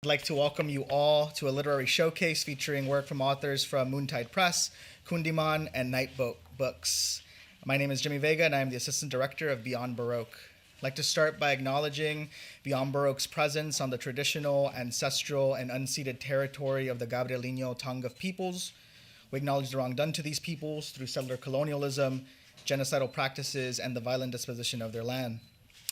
I'd like to welcome you all to a literary showcase featuring work from authors from Moontide Press, Kundiman, and Nightboat books. My name is Jimmy Vega, and I'm the Assistant Director of Beyond Baroque. I'd like to start by acknowledging Beyond Baroque's presence on the traditional, ancestral, and unceded territory of the Gabrielino Tongva peoples. We acknowledge the wrong done to these peoples through settler colonialism, genocidal practices, and the violent disposition of their land.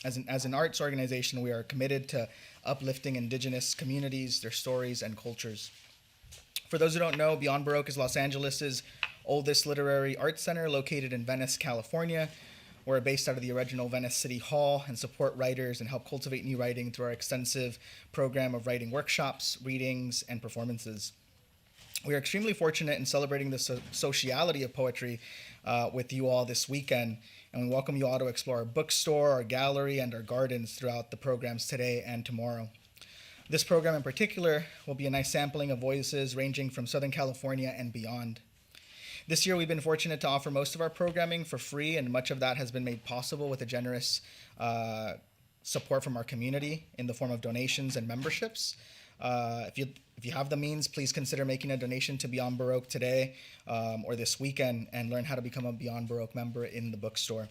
As an arts organization, we are committed to uplifting indigenous communities, their stories, and cultures. For those who don't know, Beyond Baroque is Los Angeles' oldest literary arts center located in Venice, California. We're based out of the original Venice City Hall and support writers and help cultivate new writing through our extensive program of writing workshops, readings, and performances. We are extremely fortunate in celebrating the sociality of poetry with you all this weekend, and we welcome you all to explore our bookstore, our gallery, and our gardens throughout the programs today and tomorrow. This program in particular will be a nice sampling of voices ranging from Southern California and beyond. This year, we've been fortunate to offer most of our programming for free, and much of that has been made possible with a generous support from our community in the form of donations and memberships. If you have the means, please consider making a donation to Beyond Baroque today or this weekend and learn how to become a Beyond Baroque member in the bookstore.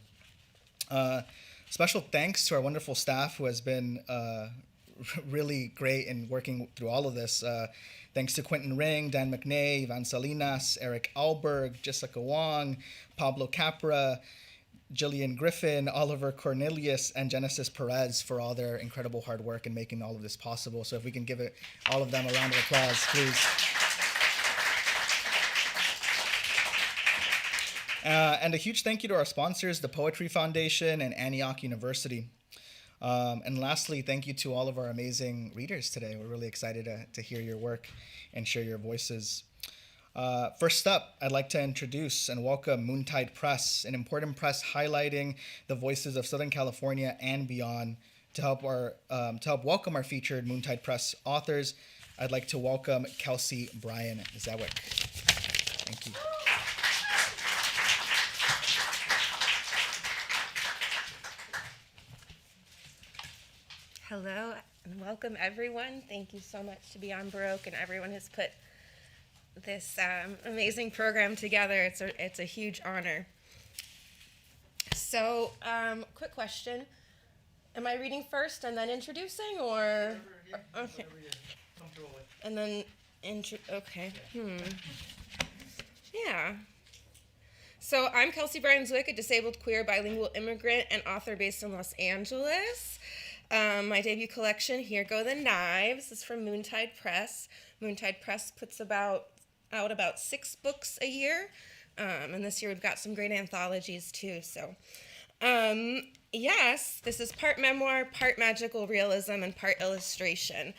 Special thanks to our wonderful staff who has been really great in working through all of this. Thanks to Quentin Ring, Dan McNay, Ivan Salinas, Eric Alberg, Jessica Wang, Pablo Capra, Jillian Griffin, Oliver Cornelius, and Genesis Perez for all their incredible hard work in making all of this possible. So if we can give all of them a round of applause, please. And a huge thank you to our sponsors, the Poetry Foundation and Antioch University. And lastly, thank you to all of our amazing readers today. We're really excited to hear your work and share your voices. First up, I'd like to introduce and welcome Moontide Press, an important press highlighting the voices of Southern California and beyond. To help welcome our featured Moontide Press authors, I'd like to welcome Kelsey Bryan-Zwick. Thank you. Hello and welcome everyone. Thank you so much to Beyond Baroque and everyone who's put this amazing program together. It's a huge honor. So, quick question. Am I reading first and then introducing, or? Okay. Whatever you're comfortable with. And then, okay. Yeah. So, I'm Kelsey Bryan-Zwick, a disabled queer bilingual immigrant and author based in Los Angeles. My debut collection, Here Go the Knives, is from Moontide Press. Moontide Press puts out about 6 books a year, and this year we've got some great anthologies too. So, yes, this is part memoir, part magical realism, and part illustration.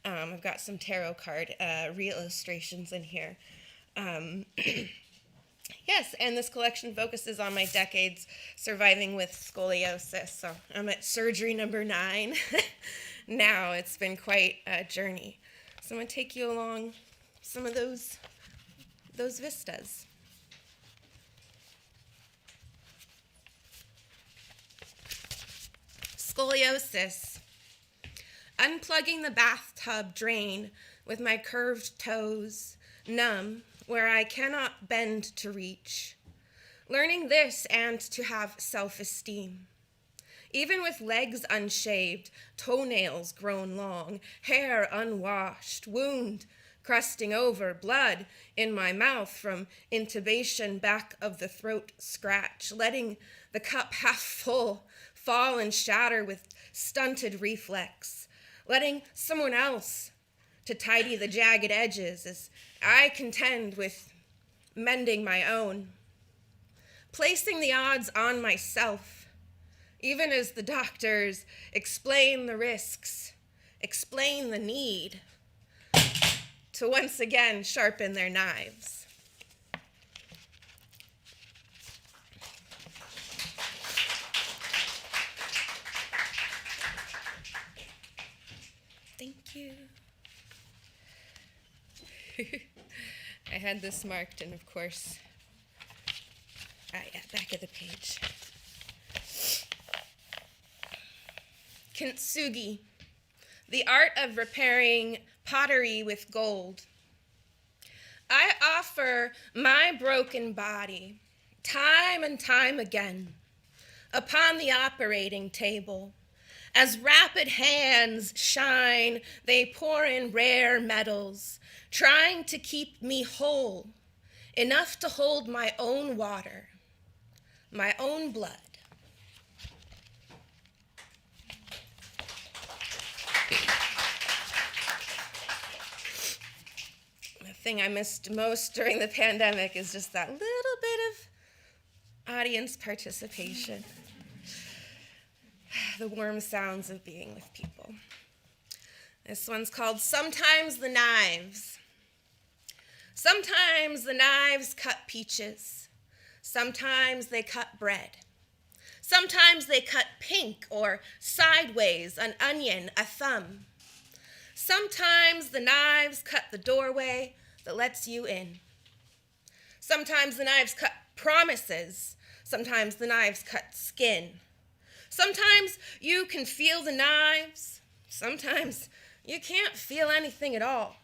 I've got some tarot card re-illustrations in here. Yes, and this collection focuses on my decades surviving with scoliosis. So I'm at surgery number 9 now. It's been quite a journey. So I'm going to take you along some of those vistas. Scoliosis. Unplugging the bathtub drain with my curved toes, numb, where I cannot bend to reach. Learning this and to have self-esteem. Even with legs unshaved, toenails grown long, hair unwashed, wound crusting over, blood in my mouth from intubation, back of the throat scratch, letting the cup half full fall and shatter with stunted reflex, letting someone else to tidy the jagged edges as I contend with mending my own, placing the odds on myself, even as the doctors explain the risks, explain the need to once again sharpen their knives. Thank you. I had this marked, and of course, back of the page. Kintsugi, the art of repairing pottery with gold. I offer my broken body time and time again upon the operating table. As rapid hands shine, they pour in rare metals, trying to keep me whole, enough to hold my own water, my own blood. The thing I missed most during the pandemic is just that little bit of audience participation. The warm sounds of being with people. This one's called Sometimes the Knives. Sometimes the knives cut peaches. Sometimes they cut bread. Sometimes they cut pink or sideways, an onion, a thumb. Sometimes the knives cut the doorway that lets you in. Sometimes the knives cut promises. Sometimes the knives cut skin. Sometimes you can feel the knives. Sometimes you can't feel anything at all.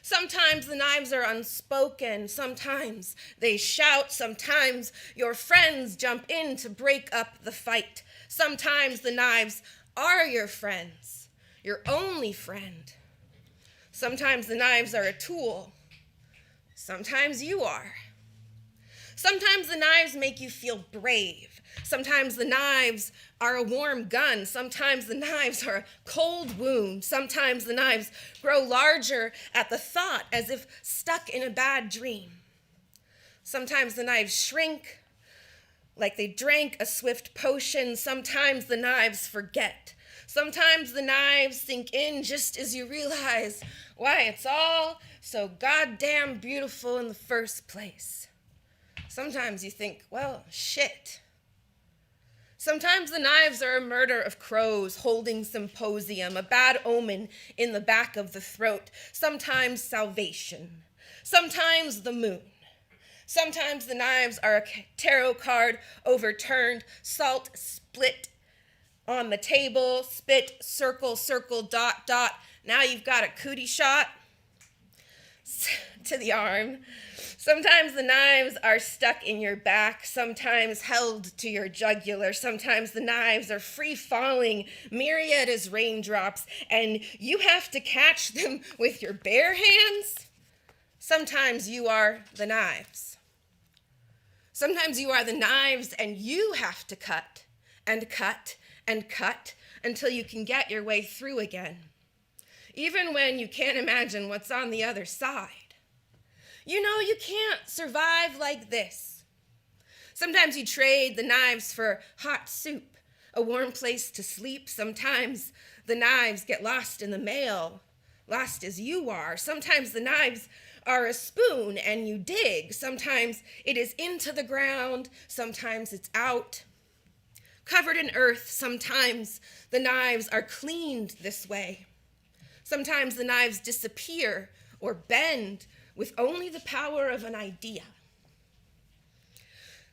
Sometimes the knives are unspoken. Sometimes they shout. Sometimes your friends jump in to break up the fight. Sometimes the knives are your friends, your only friend. Sometimes the knives are a tool. Sometimes you are. Sometimes the knives make you feel brave. Sometimes the knives are a warm gun. Sometimes the knives are a cold wound. Sometimes the knives grow larger at the thought as if stuck in a bad dream. Sometimes the knives shrink like they drank a swift potion. Sometimes the knives forget. Sometimes the knives sink in just as you realize why it's all so goddamn beautiful in the first place. Sometimes you think, well, shit. Sometimes the knives are a murder of crows holding symposium, a bad omen in the back of the throat. Sometimes salvation. Sometimes the moon. Sometimes the knives are a tarot card overturned, salt split on the table, spit, circle, circle, dot, dot. Now you've got a cootie shot to the arm. Sometimes the knives are stuck in your back, sometimes held to your jugular. Sometimes the knives are free-falling, myriad as raindrops, and you have to catch them with your bare hands. Sometimes you are the knives. Sometimes you are the knives, and you have to cut and cut and cut until you can get your way through again, even when you can't imagine what's on the other side. You know, you can't survive like this. Sometimes you trade the knives for hot soup, a warm place to sleep. Sometimes the knives get lost in the mail, lost as you are. Sometimes the knives are a spoon and you dig. Sometimes it is into the ground. Sometimes it's out, covered in earth. Sometimes the knives are cleaned this way. Sometimes the knives disappear or bend with only the power of an idea.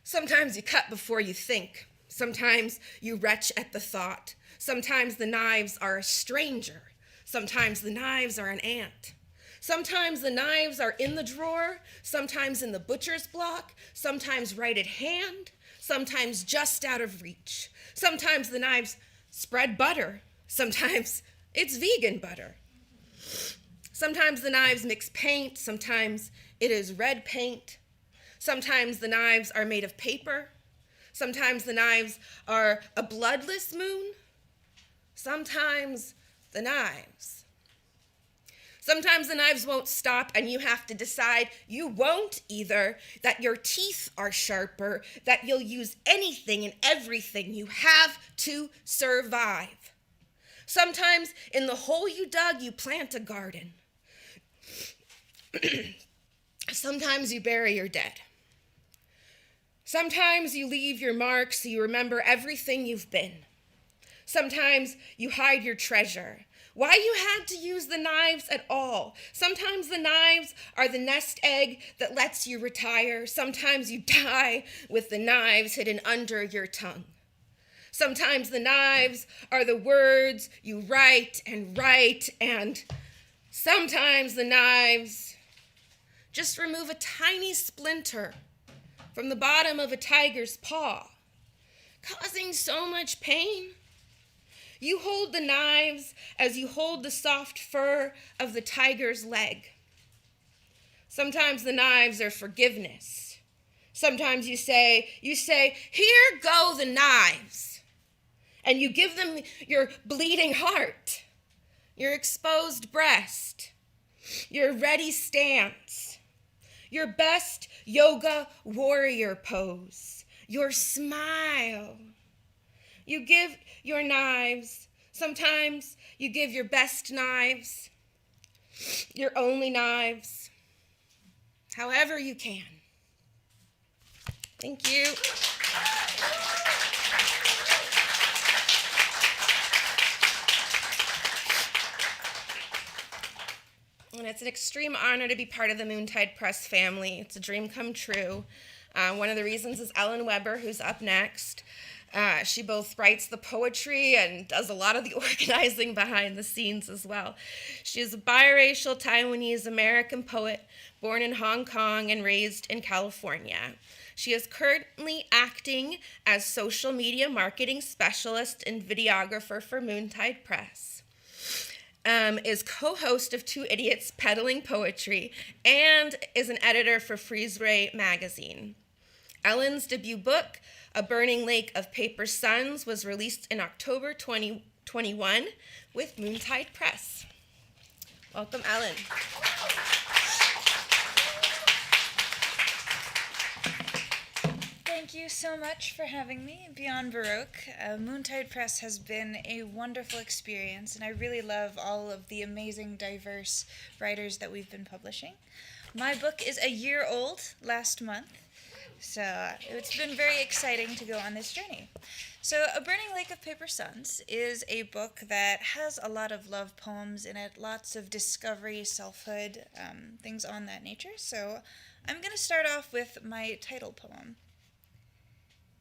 Sometimes you cut before you think. Sometimes you retch at the thought. Sometimes the knives are a stranger. Sometimes the knives are an aunt. Sometimes the knives are in the drawer, sometimes in the butcher's block, sometimes right at hand, sometimes just out of reach. Sometimes the knives spread butter. Sometimes it's vegan butter. Sometimes the knives mix paint, sometimes it is red paint. Sometimes the knives are made of paper. Sometimes the knives are a bloodless moon. Sometimes the knives. Sometimes the knives won't stop and you have to decide you won't either, that your teeth are sharper, that you'll use anything and everything you have to survive. Sometimes in the hole you dug, you plant a garden. Sometimes you bury your dead. Sometimes you leave your mark so you remember everything you've been. Sometimes you hide your treasure. Why you had to use the knives at all. Sometimes the knives are the nest egg that lets you retire. Sometimes you die with the knives hidden under your tongue. Sometimes the knives are the words you write, and sometimes the knives just remove a tiny splinter from the bottom of a tiger's paw, causing so much pain. You hold the knives as you hold the soft fur of the tiger's leg. Sometimes the knives are forgiveness. Sometimes you say, here go the knives. And you give them your bleeding heart, your exposed breast, your ready stance, your best yoga warrior pose, your smile. You give your knives. Sometimes you give your best knives, your only knives, however you can. Thank you. And it's an extreme honor to be part of the Moontide Press family. It's a dream come true. One of the reasons is Ellen Weber, who's up next. She both writes the poetry and does a lot of the organizing behind the scenes as well. She is a biracial Taiwanese American poet born in Hong Kong and raised in California. She is currently acting as social media marketing specialist and videographer for Moontide Press. Is co-host of Two Idiots Peddling Poetry, and is an editor for Webre magazine. Ellen's debut book, A Burning Lake of Paper Suns, was released in October 2021 with Moontide Press. Welcome, Ellen. Thank you so much for having me. Beyond Baroque, Moontide Press has been a wonderful experience, and I really love all of the amazing, diverse writers that we've been publishing. My book is a year old last month, so it's been very exciting to go on this journey. So A Burning Lake of Paper Suns is a book that has a lot of love poems in it, lots of discovery, selfhood, things on that nature. So I'm going to start off with my title poem.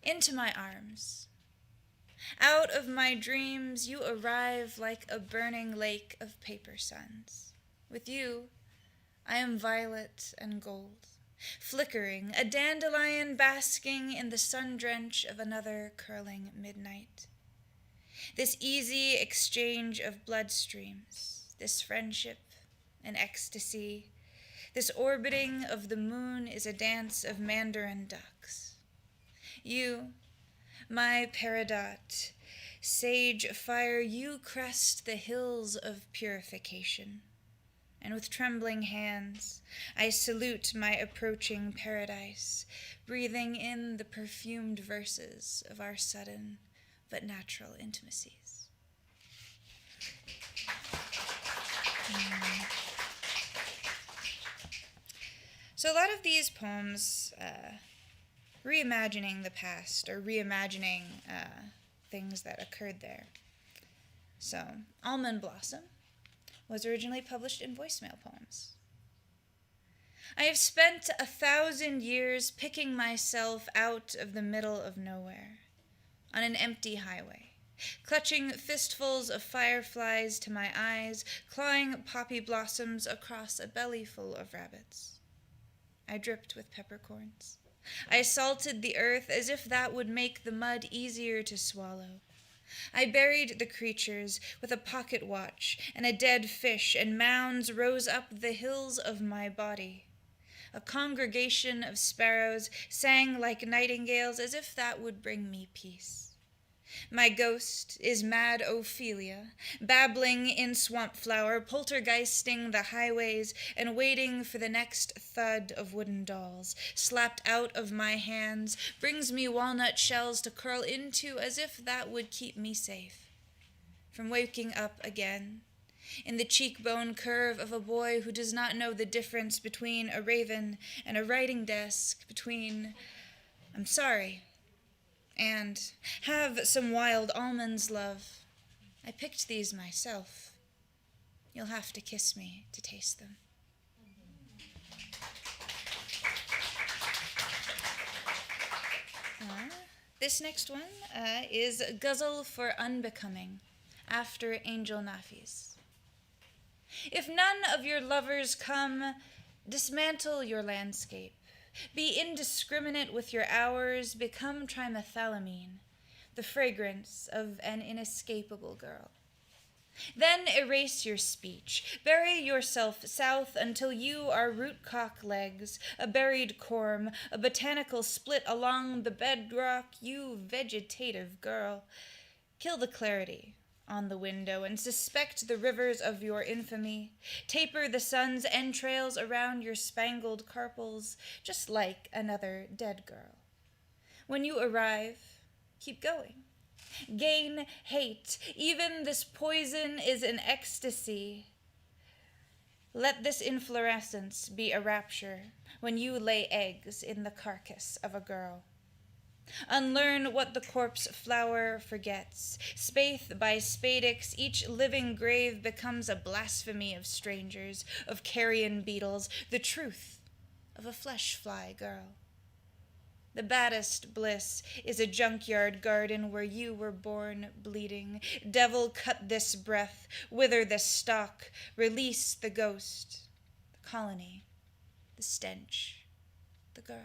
Into my arms. Out of my dreams you arrive like a burning lake of paper suns. With you, I am violet and gold, flickering, a dandelion basking in the sun drench of another curling midnight. This easy exchange of bloodstreams, this friendship and ecstasy, this orbiting of the moon is a dance of mandarin ducks. You, my peridot, sage fire, you crest the hills of purification. And with trembling hands, I salute my approaching paradise, breathing in the perfumed verses of our sudden but natural intimacies. So a lot of these poems, reimagining the past or reimagining things that occurred there. So, Almond Blossom was originally published in voicemail poems. I have spent 1,000 years picking myself out of the middle of nowhere, on an empty highway, clutching fistfuls of fireflies to my eyes, clawing poppy blossoms across a belly full of rabbits. I dripped with peppercorns. I salted the earth as if that would make the mud easier to swallow. I buried the creatures with a pocket watch and a dead fish, and mounds rose up the hills of my body. A congregation of sparrows sang like nightingales as if that would bring me peace. My ghost is mad Ophelia, babbling in swamp flower, poltergeisting the highways and waiting for the next thud of wooden dolls, slapped out of my hands, brings me walnut shells to curl into as if that would keep me safe from waking up again in the cheekbone curve of a boy who does not know the difference between a raven and a writing desk, between I'm sorry and have some wild almonds, love. I picked these myself. You'll have to kiss me to taste them. This next one is Guzzle for Unbecoming, after Angel Nafis. If none of your lovers come, dismantle your landscape. Be indiscriminate with your hours, become trimethylamine, the fragrance of an inescapable girl. Then erase your speech. Bury yourself south until you are rootcock legs, a buried corm, a botanical split along the bedrock, you vegetative girl. Kill the clarity on the window and suspect the rivers of your infamy. Taper the sun's entrails around your spangled carpals, just like another dead girl. When you arrive, keep going. Gain hate. Even this poison is an ecstasy. Let this inflorescence be a rapture when you lay eggs in the carcass of a girl. Unlearn what the corpse flower forgets. Spathe by spadix, each living grave becomes a blasphemy of strangers, of carrion beetles, the truth of a flesh-fly girl. The baddest bliss is a junkyard garden where you were born bleeding. Devil, cut this breath, wither this stalk, release the ghost, the colony, the stench, the girl.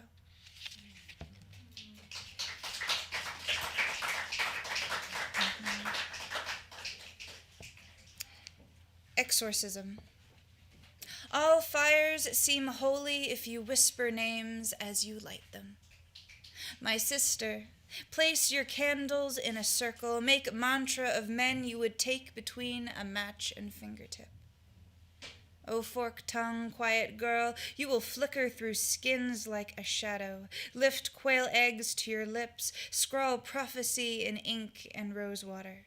Exorcism. All fires seem holy if you whisper names as you light them. My sister, place your candles in a circle, make mantra of men you would take between a match and fingertip. O forked tongue, quiet girl, you will flicker through skins like a shadow. Lift quail eggs to your lips, scrawl prophecy in ink and rosewater.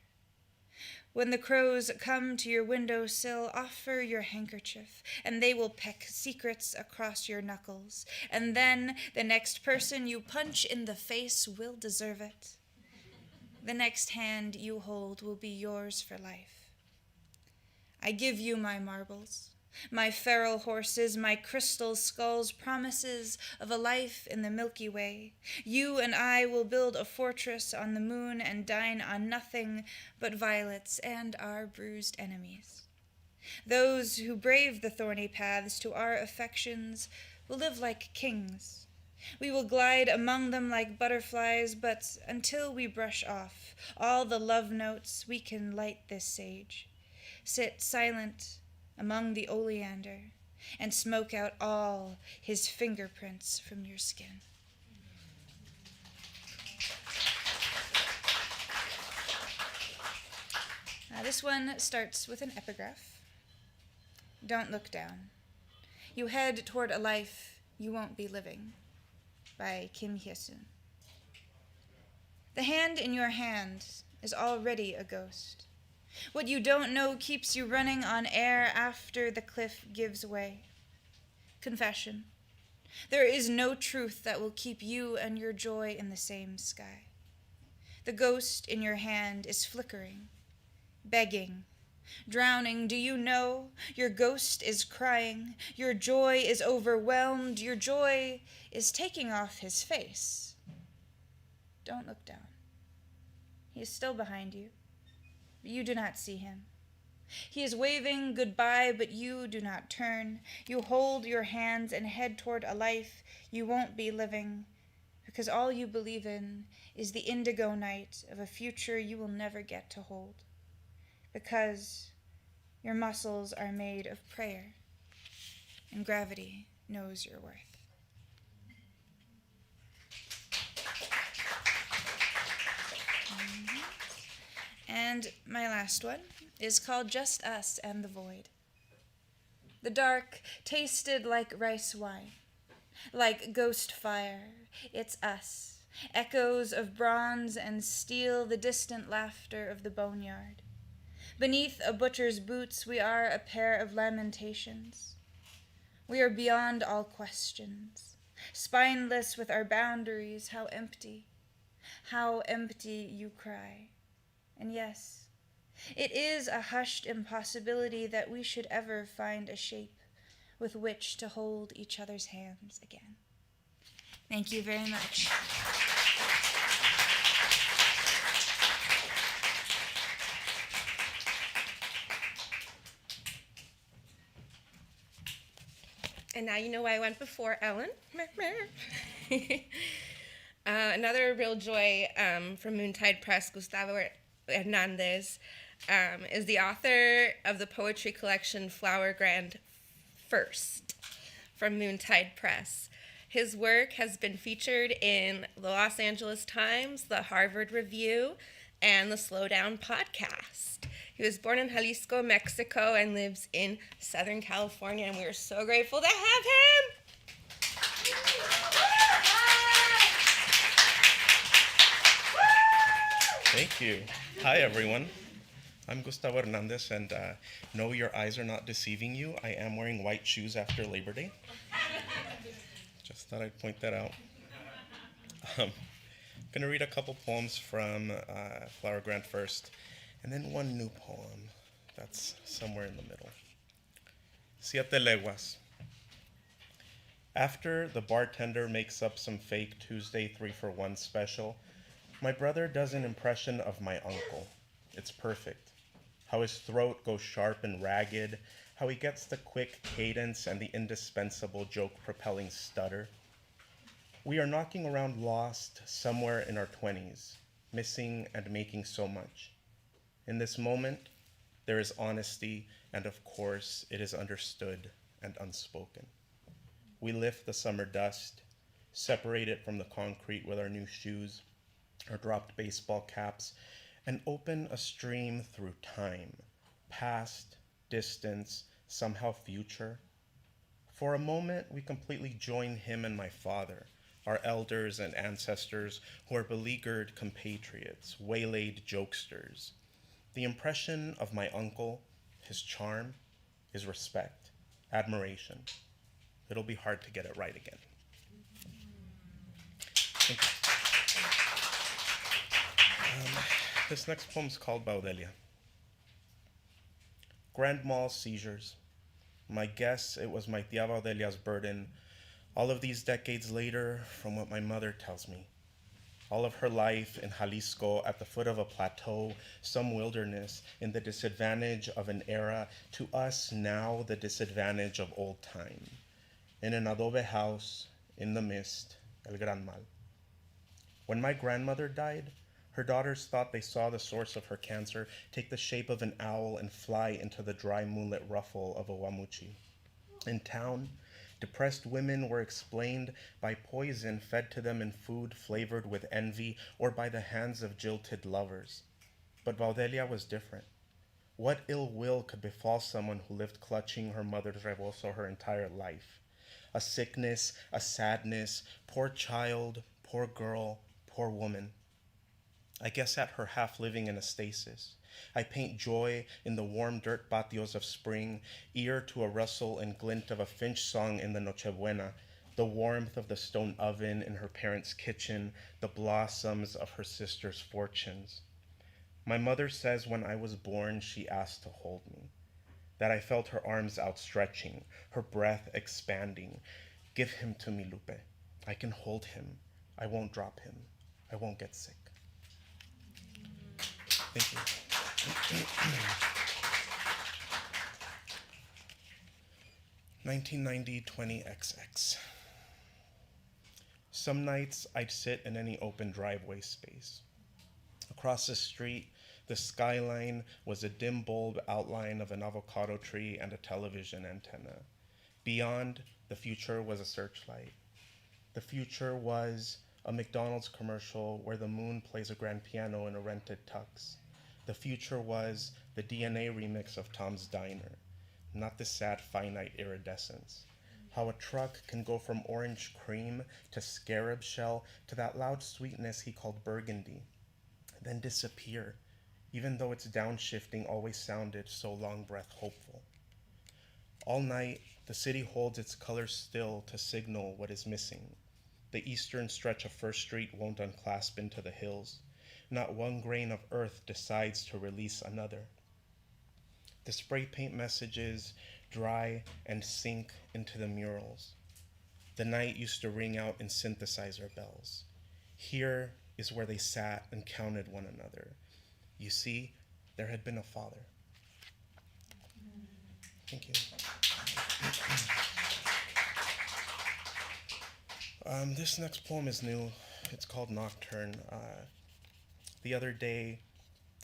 When the crows come to your windowsill, offer your handkerchief, and they will peck secrets across your knuckles. And then the next person you punch in the face will deserve it. The next hand you hold will be yours for life. I give you my marbles, my feral horses, my crystal skulls, promises of a life in the Milky Way. You and I will build a fortress on the moon and dine on nothing but violets and our bruised enemies. Those who brave the thorny paths to our affections will live like kings. We will glide among them like butterflies, but until we brush off all the love notes, we can light this sage. Sit silent among the oleander, and smoke out all his fingerprints from your skin. This one starts with an epigraph. Don't look down. You head toward a life you won't be living, by Kim Hye-sun. The hand in your hand is already a ghost. What you don't know keeps you running on air after the cliff gives way. Confession. There is no truth that will keep you and your joy in the same sky. The ghost in your hand is flickering, begging, drowning. Do you know? Your ghost is crying. Your joy is overwhelmed. Your joy is taking off his face. Don't look down. He is still behind you. But you do not see him. He is waving goodbye, but you do not turn. You hold your hands and head toward a life you won't be living, because all you believe in is the indigo night of a future you will never get to hold, because your muscles are made of prayer, and gravity knows your worth. And my last one is called Just Us and the Void. The dark tasted like rice wine, like ghost fire. It's us, echoes of bronze and steel, the distant laughter of the boneyard. Beneath a butcher's boots, we are a pair of lamentations. We are beyond all questions, spineless with our boundaries. How empty you cry. And yes, it is a hushed impossibility that we should ever find a shape with which to hold each other's hands again. Thank you very much. And now you know why I went before Ellen. Another real joy from Moontide Press, Gustavo Hernandez, is the author of the poetry collection Flower Grand First from Moontide Press. His work has been featured in the Los Angeles Times, the Harvard Review, and the Slow Down podcast. He was born in Jalisco, Mexico, and lives in Southern California, and we are so grateful to have him. Thank you. Hi, everyone. I'm Gustavo Hernandez, and no, your eyes are not deceiving you. I am wearing white shoes after Labor Day. Just thought I'd point that out. I'm going to read a couple poems from Flower Grant first, and then one new poem that's somewhere in the middle. Siete Leguas. After the bartender makes up some fake Tuesday 3-for-1 special, my brother does an impression of my uncle. It's perfect. How his throat goes sharp and ragged, how he gets the quick cadence and the indispensable joke-propelling stutter. We are knocking around lost somewhere in our 20s, missing and making so much. In this moment, there is honesty, and of course, it is understood and unspoken. We lift the summer dust, separate it from the concrete with our new shoes, our dropped baseball caps, and open a stream through time, past, distance, somehow future. For a moment, we completely join him and my father, our elders and ancestors who are beleaguered compatriots, waylaid jokesters. The impression of my uncle, his charm, is respect, admiration. It'll be hard to get it right again. Thank you. This next poem is called Baudelia. Grand Mal seizures. My guess it was my tia Baudelia's burden. All of these decades later, from what my mother tells me. All of her life in Jalisco, at the foot of a plateau, some wilderness, in the disadvantage of an era, to us now the disadvantage of old time. In an adobe house, in the mist, el gran mal. When my grandmother died, her daughters thought they saw the source of her cancer take the shape of an owl and fly into the dry moonlit ruffle of a wamuchi. In town, depressed women were explained by poison fed to them in food flavored with envy or by the hands of jilted lovers. But Baudelia was different. What ill will could befall someone who lived clutching her mother's rebozo her entire life? A sickness, a sadness, poor child, poor girl, poor woman. I guess at her half living in a stasis. I paint joy in the warm dirt patios of spring, ear to a rustle and glint of a finch song in the Nochebuena, the warmth of the stone oven in her parents' kitchen, the blossoms of her sister's fortunes. My mother says when I was born, she asked to hold me, that I felt her arms outstretching, her breath expanding. Give him to me, Lupe. I can hold him. I won't drop him. I won't get sick. Thank you. 1990-20XX. Some nights I'd sit in any open driveway space. Across the street, the skyline was a dim bulb outline of an avocado tree and a television antenna. Beyond, the future was a searchlight. The future was a McDonald's commercial where the moon plays a grand piano in a rented tux. The future was the DNA remix of Tom's Diner, not the sad finite iridescence. How a truck can go from orange cream to scarab shell to that loud sweetness he called burgundy, then disappear, even though its downshifting always sounded so long breath hopeful. All night, the city holds its colors still to signal what is missing. The eastern stretch of First Street won't unclasp into the hills. Not one grain of earth decides to release another. The spray paint messages dry and sink into the murals. The night used to ring out in synthesizer bells. Here is where they sat and counted one another. You see, there had been a father. Thank you. This next poem is new. It's called Nocturne. The other day,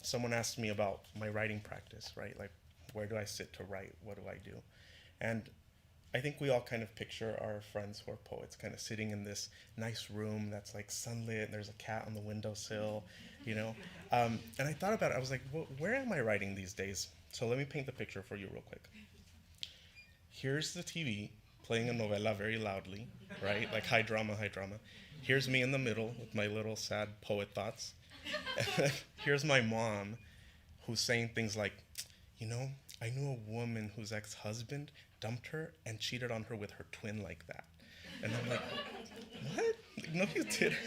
someone asked me about my writing practice, right? Like, where do I sit to write? What do I do? And I think we all kind of picture our friends who are poets kind of sitting in this nice room that's like sunlit, and there's a cat on the windowsill, you know? And I thought about it. I was like, where am I writing these days? So let me paint the picture for you real quick. Here's the TV playing a novela very loudly, right? Like high drama, high drama. Here's me in the middle with my little sad poet thoughts. Here's my mom who's saying things like, you know, I knew a woman whose ex-husband dumped her and cheated on her with her twin like that. And I'm like, what? Like, no, you didn't.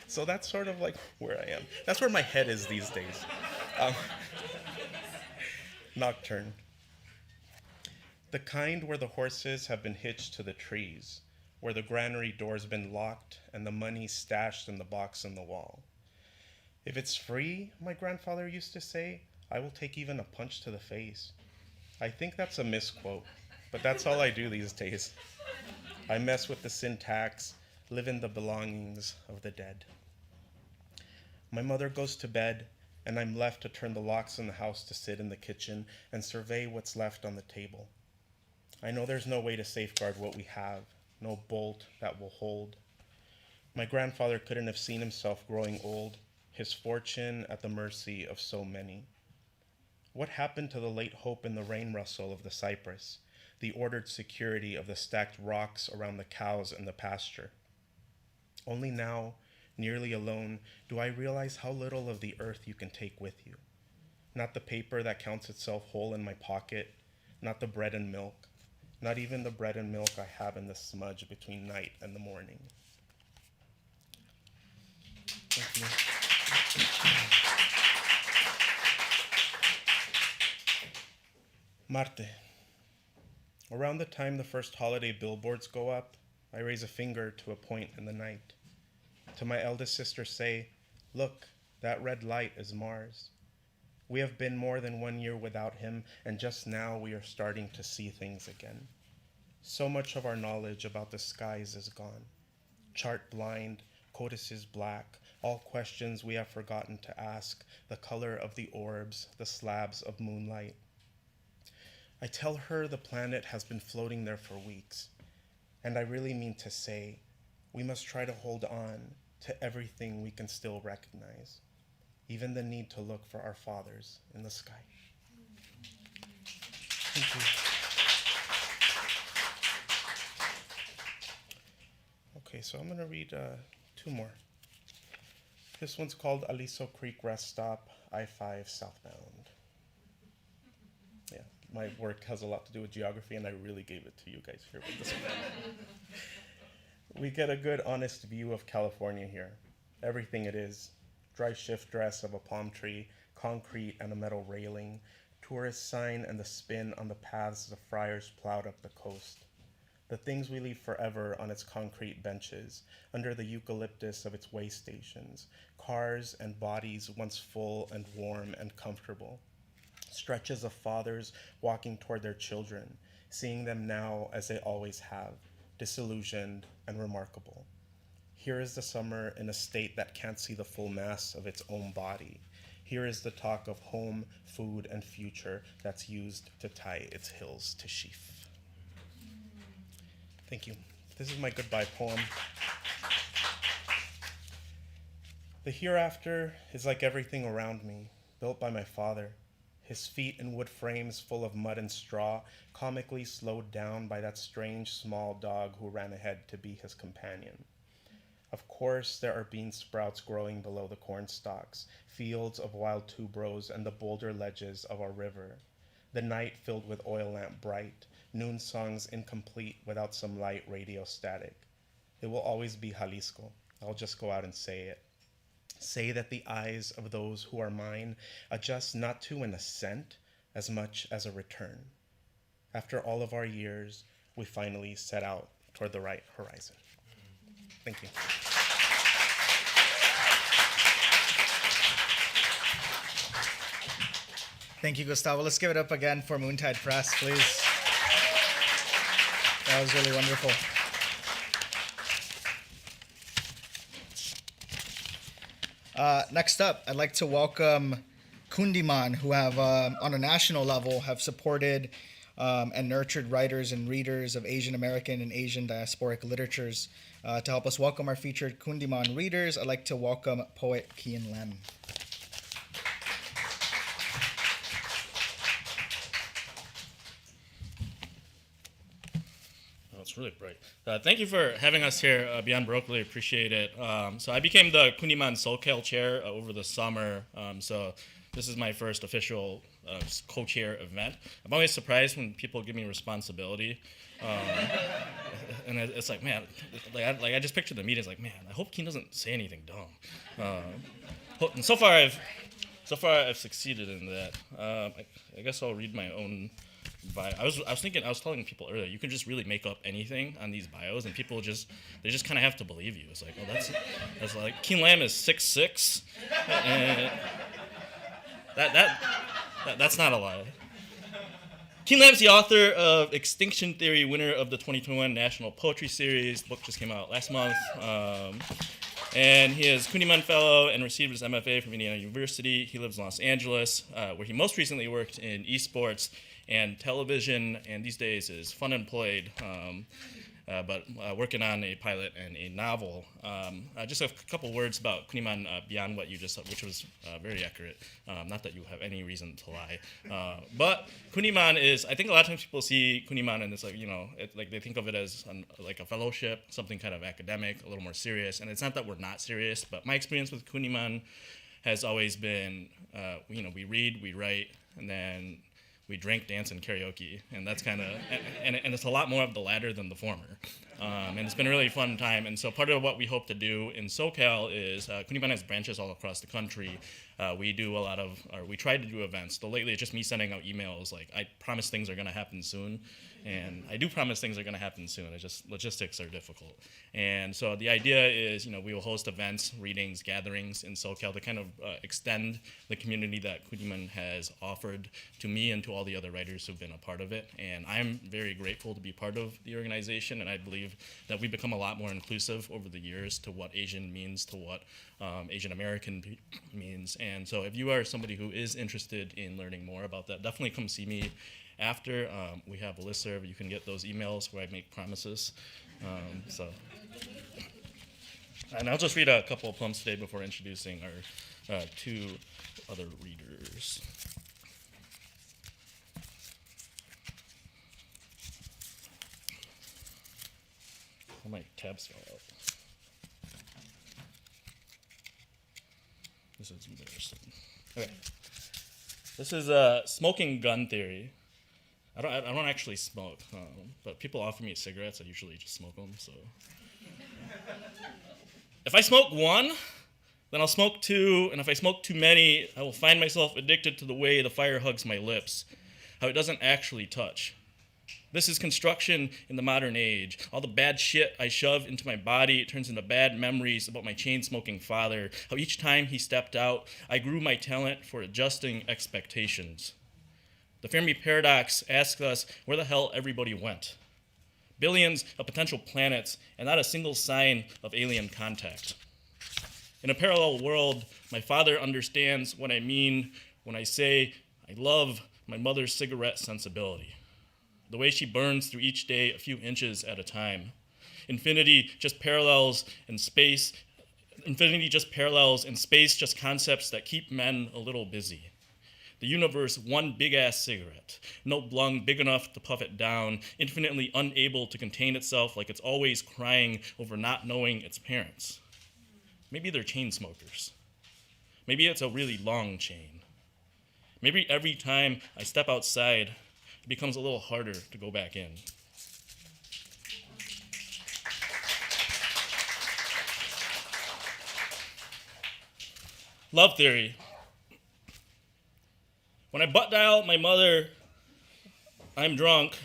So that's sort of like where I am. That's where my head is these days. Nocturne. The kind where the horses have been hitched to the trees, where the granary door's been locked and the money stashed in the box in the wall. If it's free, my grandfather used to say, I will take even a punch to the face. I think that's a misquote, but that's all I do these days. I mess with the syntax, live in the belongings of the dead. My mother goes to bed, and I'm left to turn the locks in the house to sit in the kitchen and survey what's left on the table. I know there's no way to safeguard what we have, no bolt that will hold. My grandfather couldn't have seen himself growing old, his fortune at the mercy of so many. What happened to the late hope in the rain rustle of the cypress, the ordered security of the stacked rocks around the cows in the pasture? Only now, nearly alone, do I realize how little of the earth you can take with you. Not the paper that counts itself whole in my pocket, not the bread and milk, not even the bread and milk I have in the smudge between night and the morning. Thank you. Marte. Around the time the first holiday billboards go up, I raise a finger to a point in the night. To my eldest sister say, look, that red light is Mars. We have been more than 1 year without him, and just now we are starting to see things again. So much of our knowledge about the skies is gone. Chart blind, codices black, all questions we have forgotten to ask, the color of the orbs, the slabs of moonlight. I tell her the planet has been floating there for weeks, and I really mean to say, we must try to hold on to everything we can still recognize, even the need to look for our fathers in the sky. Thank you. Okay, so I'm going to read two more. This one's called Aliso Creek Rest Stop, I-5 southbound. Yeah, my work has a lot to do with geography, and I really gave it to you guys here with this one. We get a good, honest view of California here. Everything it is. Dry shift dress of a palm tree, concrete and a metal railing, tourist sign and the spin on the paths the friars plowed up the coast. The things we leave forever on its concrete benches, under the eucalyptus of its way stations, cars and bodies once full and warm and comfortable. Stretches of fathers walking toward their children, seeing them now as they always have, disillusioned and remarkable. Here is the summer in a state that can't see the full mass of its own body. Here is the talk of home, food, and future that's used to tie its hills to sheaf. Thank you. This is my goodbye poem. The hereafter is like everything around me, built by my father, his feet in wood frames full of mud and straw, comically slowed down by that strange small dog who ran ahead to be his companion. Of course, there are bean sprouts growing below the corn stalks, fields of wild tuberose, and the boulder ledges of our river. The night filled with oil lamp bright, noon songs incomplete without some light radio static. It will always be Jalisco. I'll just go out and say it. Say that the eyes of those who are mine adjust not to an ascent as much as a return. After all of our years, we finally set out toward the right horizon. Thank you. Thank you, Gustavo. Let's give it up again for Moontide Press, please. That was really wonderful. Next up, I'd like to welcome Kundiman, who have, on a national level, have supported and nurtured writers and readers of Asian American and Asian diasporic literatures. To help us welcome our featured Kundiman readers, I'd like to welcome poet Kien. It's really bright. Thank you for having us here, Beyond Baroque. Really appreciate it. So I became the Kundiman SoCal chair over the summer. So this is my first official co-chair event. I'm always surprised when people give me responsibility. And it's like, man, I just picture the meetings like, man, I hope Kien doesn't say anything dumb. And so far I've succeeded in that. I guess I'll read my own bio. I was telling people earlier, you can just really make up anything on these bios, and people just kind of have to believe you. It's like, oh, that's like Kien Lam is 6'6", and that's not a lie. Kien Lam's the author of Extinction Theory, winner of the 2021 National Poetry Series. The book just came out last month. And he is Kundiman Fellow and received his MFA from Indiana University. He lives in Los Angeles, where he most recently worked in esports and television, and these days is fun employed, but working on a pilot and a novel. Just a couple words about Kundiman beyond what you just said, which was very accurate. Not that you have any reason to lie. But Kundiman is, I think a lot of times people see Kundiman and it's like, like they think of it as like a fellowship, something kind of academic, a little more serious. And it's not that we're not serious, but my experience with Kundiman has always been, we read, we write, and then we drink, dance, and karaoke, and that's kind of, and it's a lot more of the latter than the former. And it's been a really fun time, and so part of what we hope to do in SoCal is, Kundiman has branches all across the country. We try to do events. Though lately it's just me sending out emails like, I promise things are gonna happen soon, and I do promise things are gonna happen soon. It's just logistics are difficult. And so the idea is, we will host events, readings, gatherings in SoCal to kind of extend the community that Kundiman has offered to me and to all the other writers who've been a part of it. And I'm very grateful to be part of the organization, and I believe that we've become a lot more inclusive over the years to what Asian means, to what Asian American means. And so if you are somebody who is interested in learning more about that, definitely come see me after. We have a listserv. You can get those emails where I make promises. And I'll just read a couple of poems today before introducing our two other readers. Oh, my tabs fell out. This is embarrassing. Okay. This is smoking gun theory. I don't actually smoke, but people offer me cigarettes. I usually just smoke them. So, if I smoke one, then I'll smoke two, and if I smoke too many, I will find myself addicted to the way the fire hugs my lips, how it doesn't actually touch. This is construction in the modern age. All the bad shit I shove into my body turns into bad memories about my chain-smoking father, how each time he stepped out, I grew my talent for adjusting expectations. The Fermi paradox asks us where the hell everybody went. Billions of potential planets and not a single sign of alien contact. In a parallel world, my father understands what I mean when I say I love my mother's cigarette sensibility. The way she burns through each day a few inches at a time. Infinity just parallels in space just concepts that keep men a little busy. The universe, one big-ass cigarette, no lung big enough to puff it down, infinitely unable to contain itself like it's always crying over not knowing its parents. Maybe they're chain smokers. Maybe it's a really long chain. Maybe every time I step outside, it becomes a little harder to go back in. Love theory. When I butt dial my mother, I'm drunk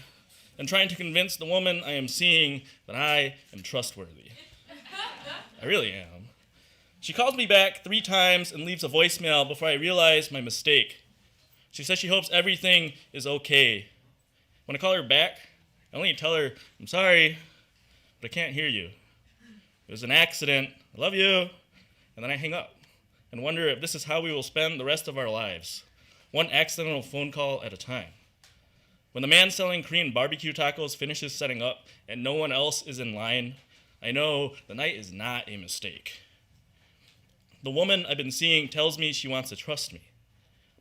and trying to convince the woman I am seeing that I am trustworthy. I really am. She calls me back 3 times and leaves a voicemail before I realize my mistake. She says she hopes everything is okay. When I call her back, I only tell her, I'm sorry, but I can't hear you. It was an accident. I love you. And then I hang up. and wonder if this is how we will spend the rest of our lives, one accidental phone call at a time. When the man selling Korean barbecue tacos finishes setting up and no one else is in line, I know the night is not a mistake. The woman I've been seeing tells me she wants to trust me.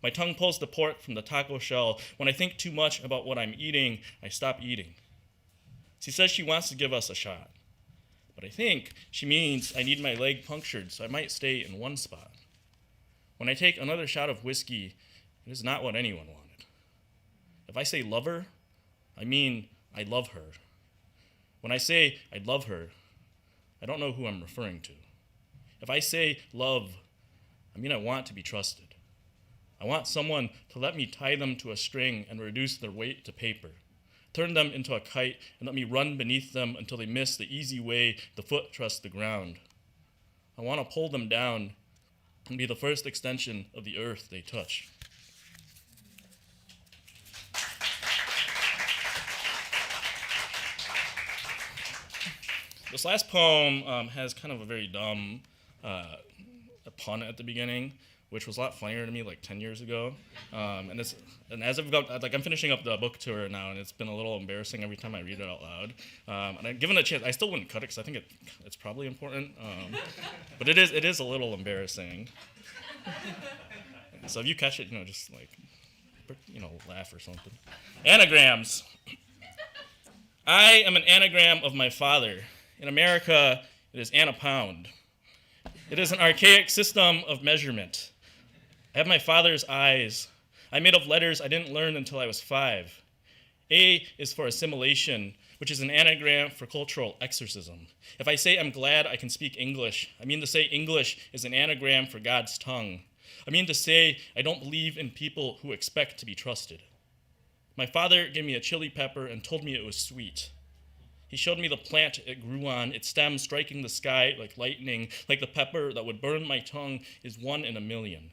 My tongue pulls the pork from the taco shell. When I think too much about what I'm eating, I stop eating. She says she wants to give us a shot. But I think she means I need my leg punctured, so I might stay in one spot. When I take another shot of whiskey, it is not what anyone wanted. If I say love her, I mean I love her. When I say I love her, I don't know who I'm referring to. If I say love, I mean I want to be trusted. I want someone to let me tie them to a string and reduce their weight to paper, turn them into a kite and let me run beneath them until they miss the easy way the foot trusts the ground. I want to pull them down and be the first extension of the earth they touch. This last poem has kind of a very dumb a pun at the beginning, which was a lot funnier to me like 10 years ago. And as I've got, like, I'm finishing up the book tour now, and it's been a little embarrassing every time I read it out loud. And given a chance, I still wouldn't cut it because I think it's probably important. But it is a little embarrassing. So if you catch it, just like, laugh or something. Anagrams. I am an anagram of my father. In America, it is anapound. It is an archaic system of measurement. I have my father's eyes. I'm made of letters I didn't learn until I was 5. A is for assimilation, which is an anagram for cultural exorcism. If I say I'm glad I can speak English, I mean to say English is an anagram for God's tongue. I mean to say I don't believe in people who expect to be trusted. My father gave me a chili pepper and told me it was sweet. He showed me the plant it grew on, its stem striking the sky like lightning, like the pepper that would burn my tongue is 1 in a million.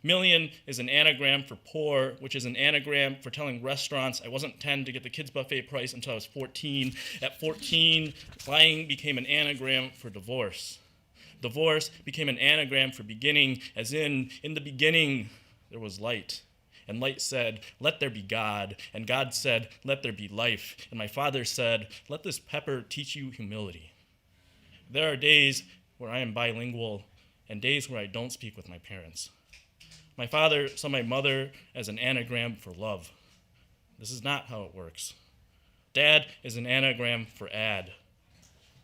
Million is an anagram for poor, which is an anagram for telling restaurants I wasn't 10 to get the kids' buffet price until I was 14. At 14, lying became an anagram for divorce. Divorce became an anagram for beginning, as in the beginning, there was light. And light said, let there be God. And God said, let there be life. And my father said, let this pepper teach you humility. There are days where I am bilingual and days where I don't speak with my parents. My father saw my mother as an anagram for love. This is not how it works. Dad is an anagram for add.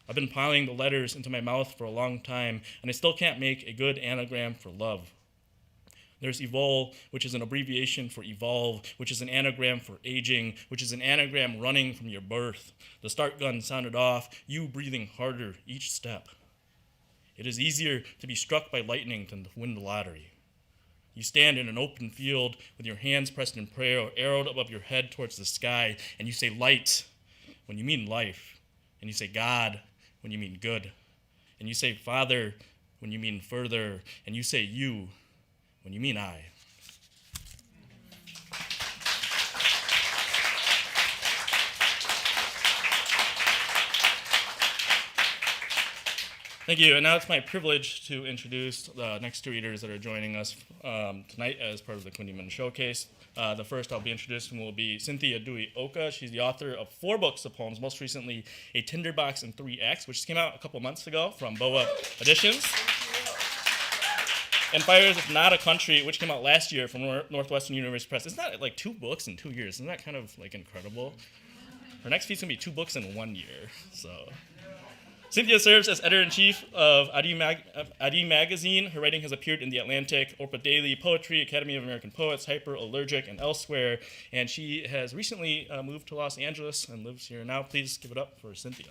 I've been piling the letters into my mouth for a long time, and I still can't make a good anagram for love. There's evol, which is an abbreviation for evolve, which is an anagram for aging, which is an anagram running from your birth. The start gun sounded off, you breathing harder each step. It is easier to be struck by lightning than to win the lottery. You stand in an open field with your hands pressed in prayer or arrowed above your head towards the sky, and you say light when you mean life, and you say God when you mean good, and you say Father when you mean further, and you say you when you mean I. Thank you, and now it's my privilege to introduce the next 2 readers that are joining us tonight as part of the Kundiman Showcase. The first I'll be introducing will be Cynthia Dewey Oka. She's the author of 4 books of poems, most recently A Tinderbox and 3 Acts, which came out a couple months ago from BOA Editions. And Fires If Not a Country, which came out last year from Northwestern University Press. Isn't that like 2 books in 2 years? Isn't that kind of like incredible? Her next piece is going to be 2 books in 1 year. So, Cynthia serves as editor-in-chief of Adi Magazine. Her writing has appeared in The Atlantic, Orpa Daily, Poetry, Academy of American Poets, Hyper, Allergic, and elsewhere. And she has recently moved to Los Angeles and lives here now. Please give it up for Cynthia.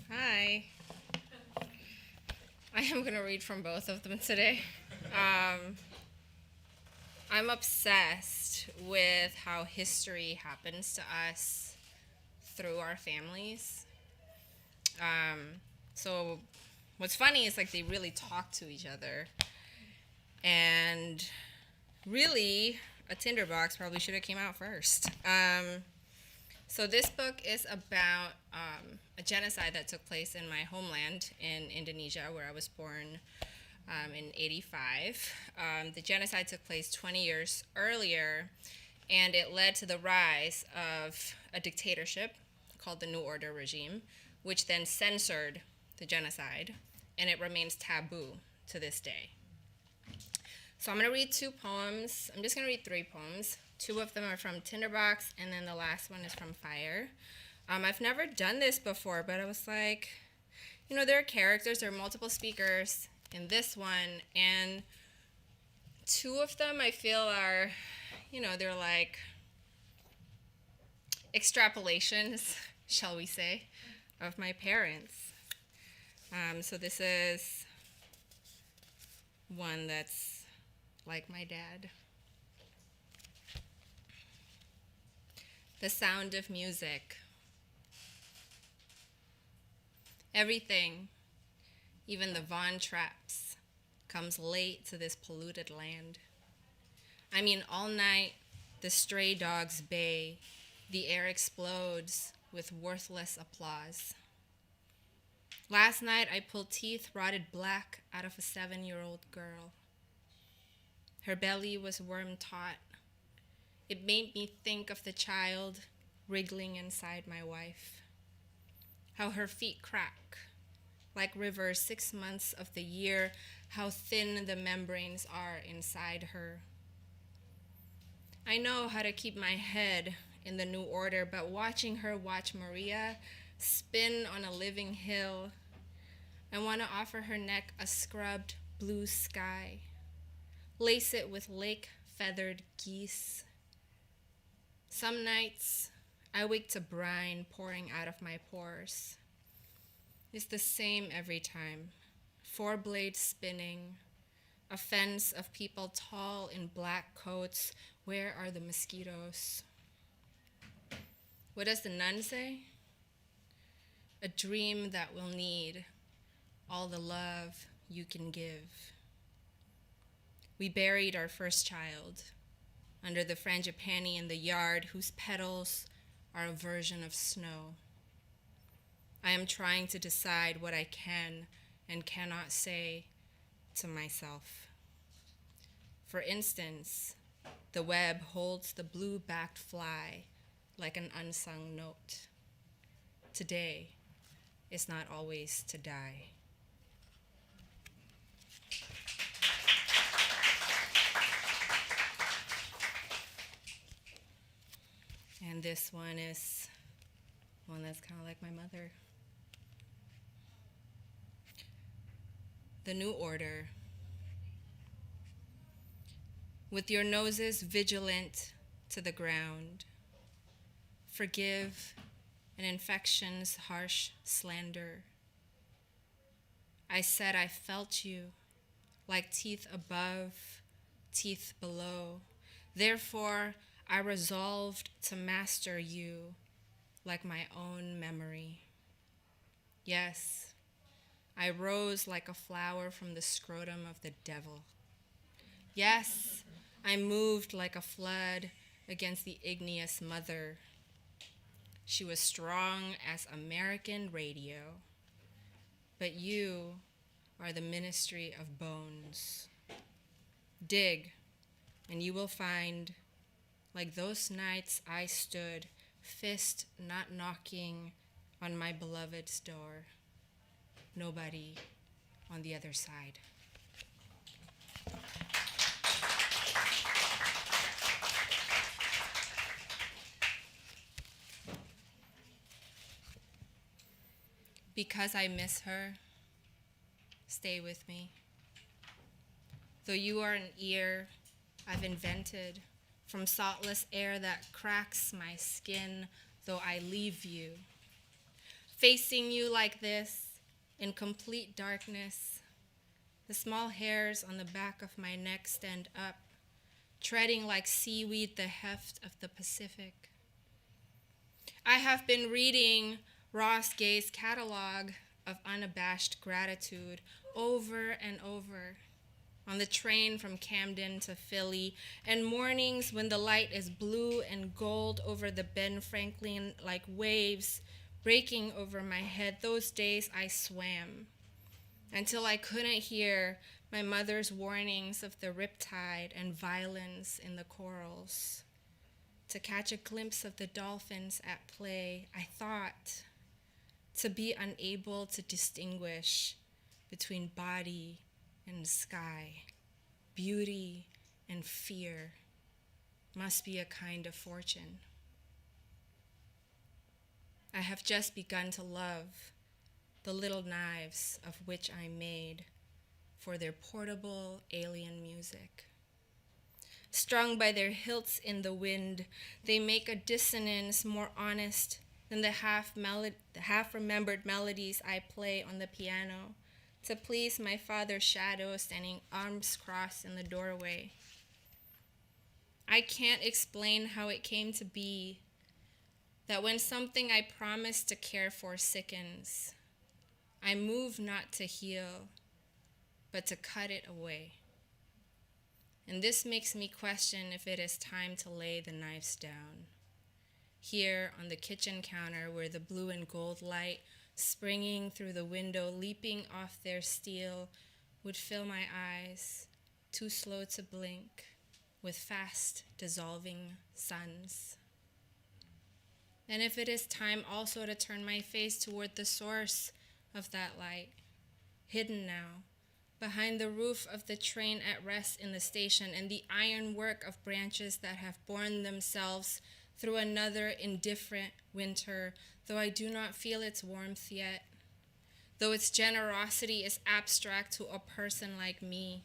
Hi. I am going to read from both of them today. I'm obsessed with how history happens to us through our families. So what's funny is like they really talk to each other. And really, a Tinderbox probably should have came out first. So this book is about a genocide that took place in my homeland in Indonesia, where I was born in 85. The genocide took place 20 years earlier, and it led to the rise of a dictatorship called the New Order regime, which then censored the genocide, and it remains taboo to this day. So I'm going to read 2 poems. I'm just going to read 3 poems. 2 of them are from Tinderbox, and then the last one is from Fire. I've never done this before, but I was like, there are characters, there are multiple speakers in this one, and 2 of them I feel are, they're like extrapolations, shall we say, of my parents. So this is one that's like my dad. The sound of music. Everything, even the Von Trapps, comes late to this polluted land. I mean, all night, the stray dogs bay, the air explodes with worthless applause. Last night, I pulled teeth rotted black out of a 7-year-old girl. Her belly was worm-taut. It made me think of the child wriggling inside my wife. How her feet crack, like rivers 6 months of the year, how thin the membranes are inside her. I know how to keep my head in the new order, but watching her watch Maria spin on a living hill, I want to offer her neck a scrubbed blue sky, lace it with lake-feathered geese. Some nights, I wake to brine pouring out of my pores. It's the same every time. 4 blades spinning, a fence of people tall in black coats. Where are the mosquitoes? What does the nun say? A dream that will need all the love you can give. We buried our first child under the frangipani in the yard, whose petals are a version of snow. I am trying to decide what I can and cannot say to myself. For instance, the web holds the blue-backed fly like an unsung note. Today is not always to die. And this one is one that's kind of like my mother. The New Order. With your noses vigilant to the ground, forgive an infection's harsh slander. I said I felt you, like teeth above, teeth below. Therefore, I resolved to master you like my own memory. Yes, I rose like a flower from the scrotum of the devil. Yes, I moved like a flood against the igneous mother. She was strong as American radio, but you are the ministry of bones. Dig, and you will find, like those nights I stood, fist not knocking on my beloved's door, nobody on the other side. Because I miss her, stay with me. Though you are an ear I've invented from saltless air that cracks my skin, though I leave you. Facing you like this, in complete darkness, the small hairs on the back of my neck stand up, treading like seaweed the heft of the Pacific. I have been reading Ross Gay's catalog of unabashed gratitude over and over. on the train from Camden to Philly, and mornings when the light is blue and gold over the Ben Franklin like waves breaking over my head. Those days I swam until I couldn't hear my mother's warnings of the riptide and violence in the corals. To catch a glimpse of the dolphins at play, I thought, to be unable to distinguish between body and sky, beauty and fear, must be a kind of fortune. I have just begun to love the little knives of which I made for their portable alien music. Strung by their hilts in the wind, they make a dissonance more honest than the half-remembered melodies I play on the piano to please my father's shadow standing arms crossed in the doorway. I can't explain how it came to be that when something I promised to care for sickens, I move not to heal, but to cut it away. And this makes me question if it is time to lay the knives down. Here on the kitchen counter where the blue and gold light springing through the window, leaping off their steel, would fill my eyes, too slow to blink, with fast dissolving suns. And if it is time also to turn my face toward the source of that light, hidden now, behind the roof of the train at rest in the station and the ironwork of branches that have borne themselves through another indifferent winter, though I do not feel its warmth yet, though its generosity is abstract to a person like me,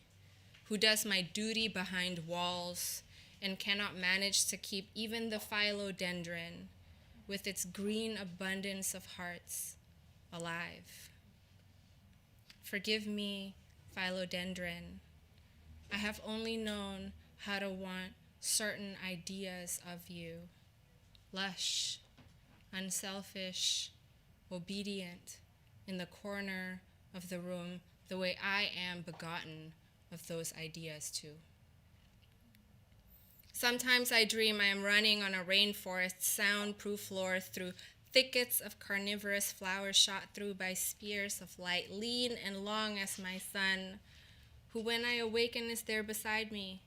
who does my duty behind walls and cannot manage to keep even the philodendron, with its green abundance of hearts, alive. Forgive me, philodendron. I have only known how to want certain ideas of you, lush, unselfish, obedient, in the corner of the room, the way I am begotten of those ideas too. Sometimes I dream I am running on a rainforest soundproof floor through thickets of carnivorous flowers shot through by spears of light, lean and long as my son, who when I awaken is there beside me,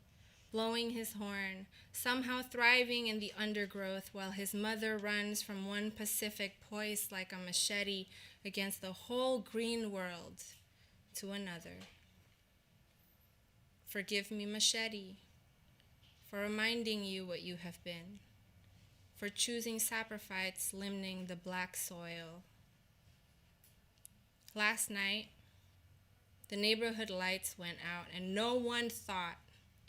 blowing his horn, somehow thriving in the undergrowth while his mother runs from one Pacific poised like a machete against the whole green world to another. Forgive me, machete, for reminding you what you have been, for choosing saprophytes limning the black soil. Last night, the neighborhood lights went out and no one thought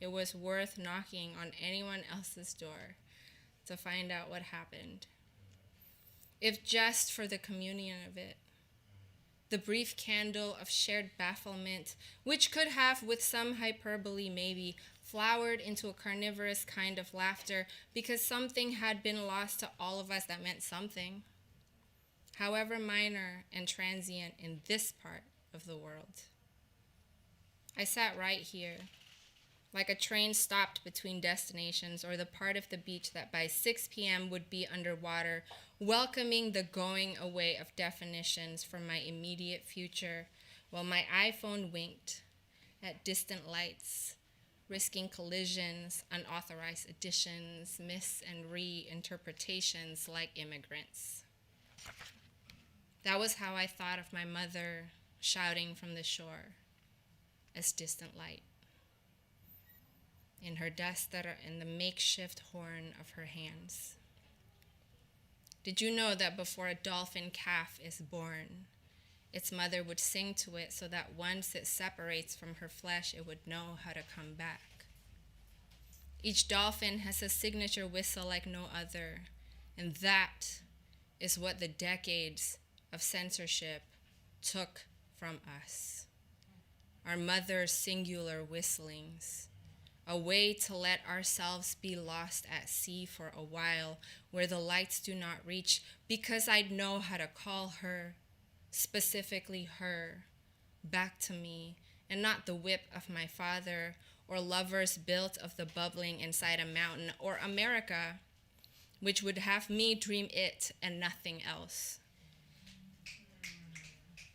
it was worth knocking on anyone else's door to find out what happened, if just for the communion of it. The brief candle of shared bafflement, which could have, with some hyperbole maybe, flowered into a carnivorous kind of laughter because something had been lost to all of us that meant something, however minor and transient in this part of the world. I sat right here, like a train stopped between destinations or the part of the beach that by 6 p.m. would be underwater, welcoming the going away of definitions from my immediate future while my iPhone winked at distant lights, risking collisions, unauthorized additions, mis- and reinterpretations like immigrants. That was how I thought of my mother shouting from the shore as distant light, in her duster and the makeshift horn of her hands. Did you know that before a dolphin calf is born, its mother would sing to it so that once it separates from her flesh, it would know how to come back? Each dolphin has a signature whistle like no other, and that is what the decades of censorship took from us. Our mother's singular whistlings, a way to let ourselves be lost at sea for a while where the lights do not reach, because I'd know how to call her, specifically her, back to me and not the whip of my father, or lovers built of the bubbling inside a mountain, or America, which would have me dream it and nothing else.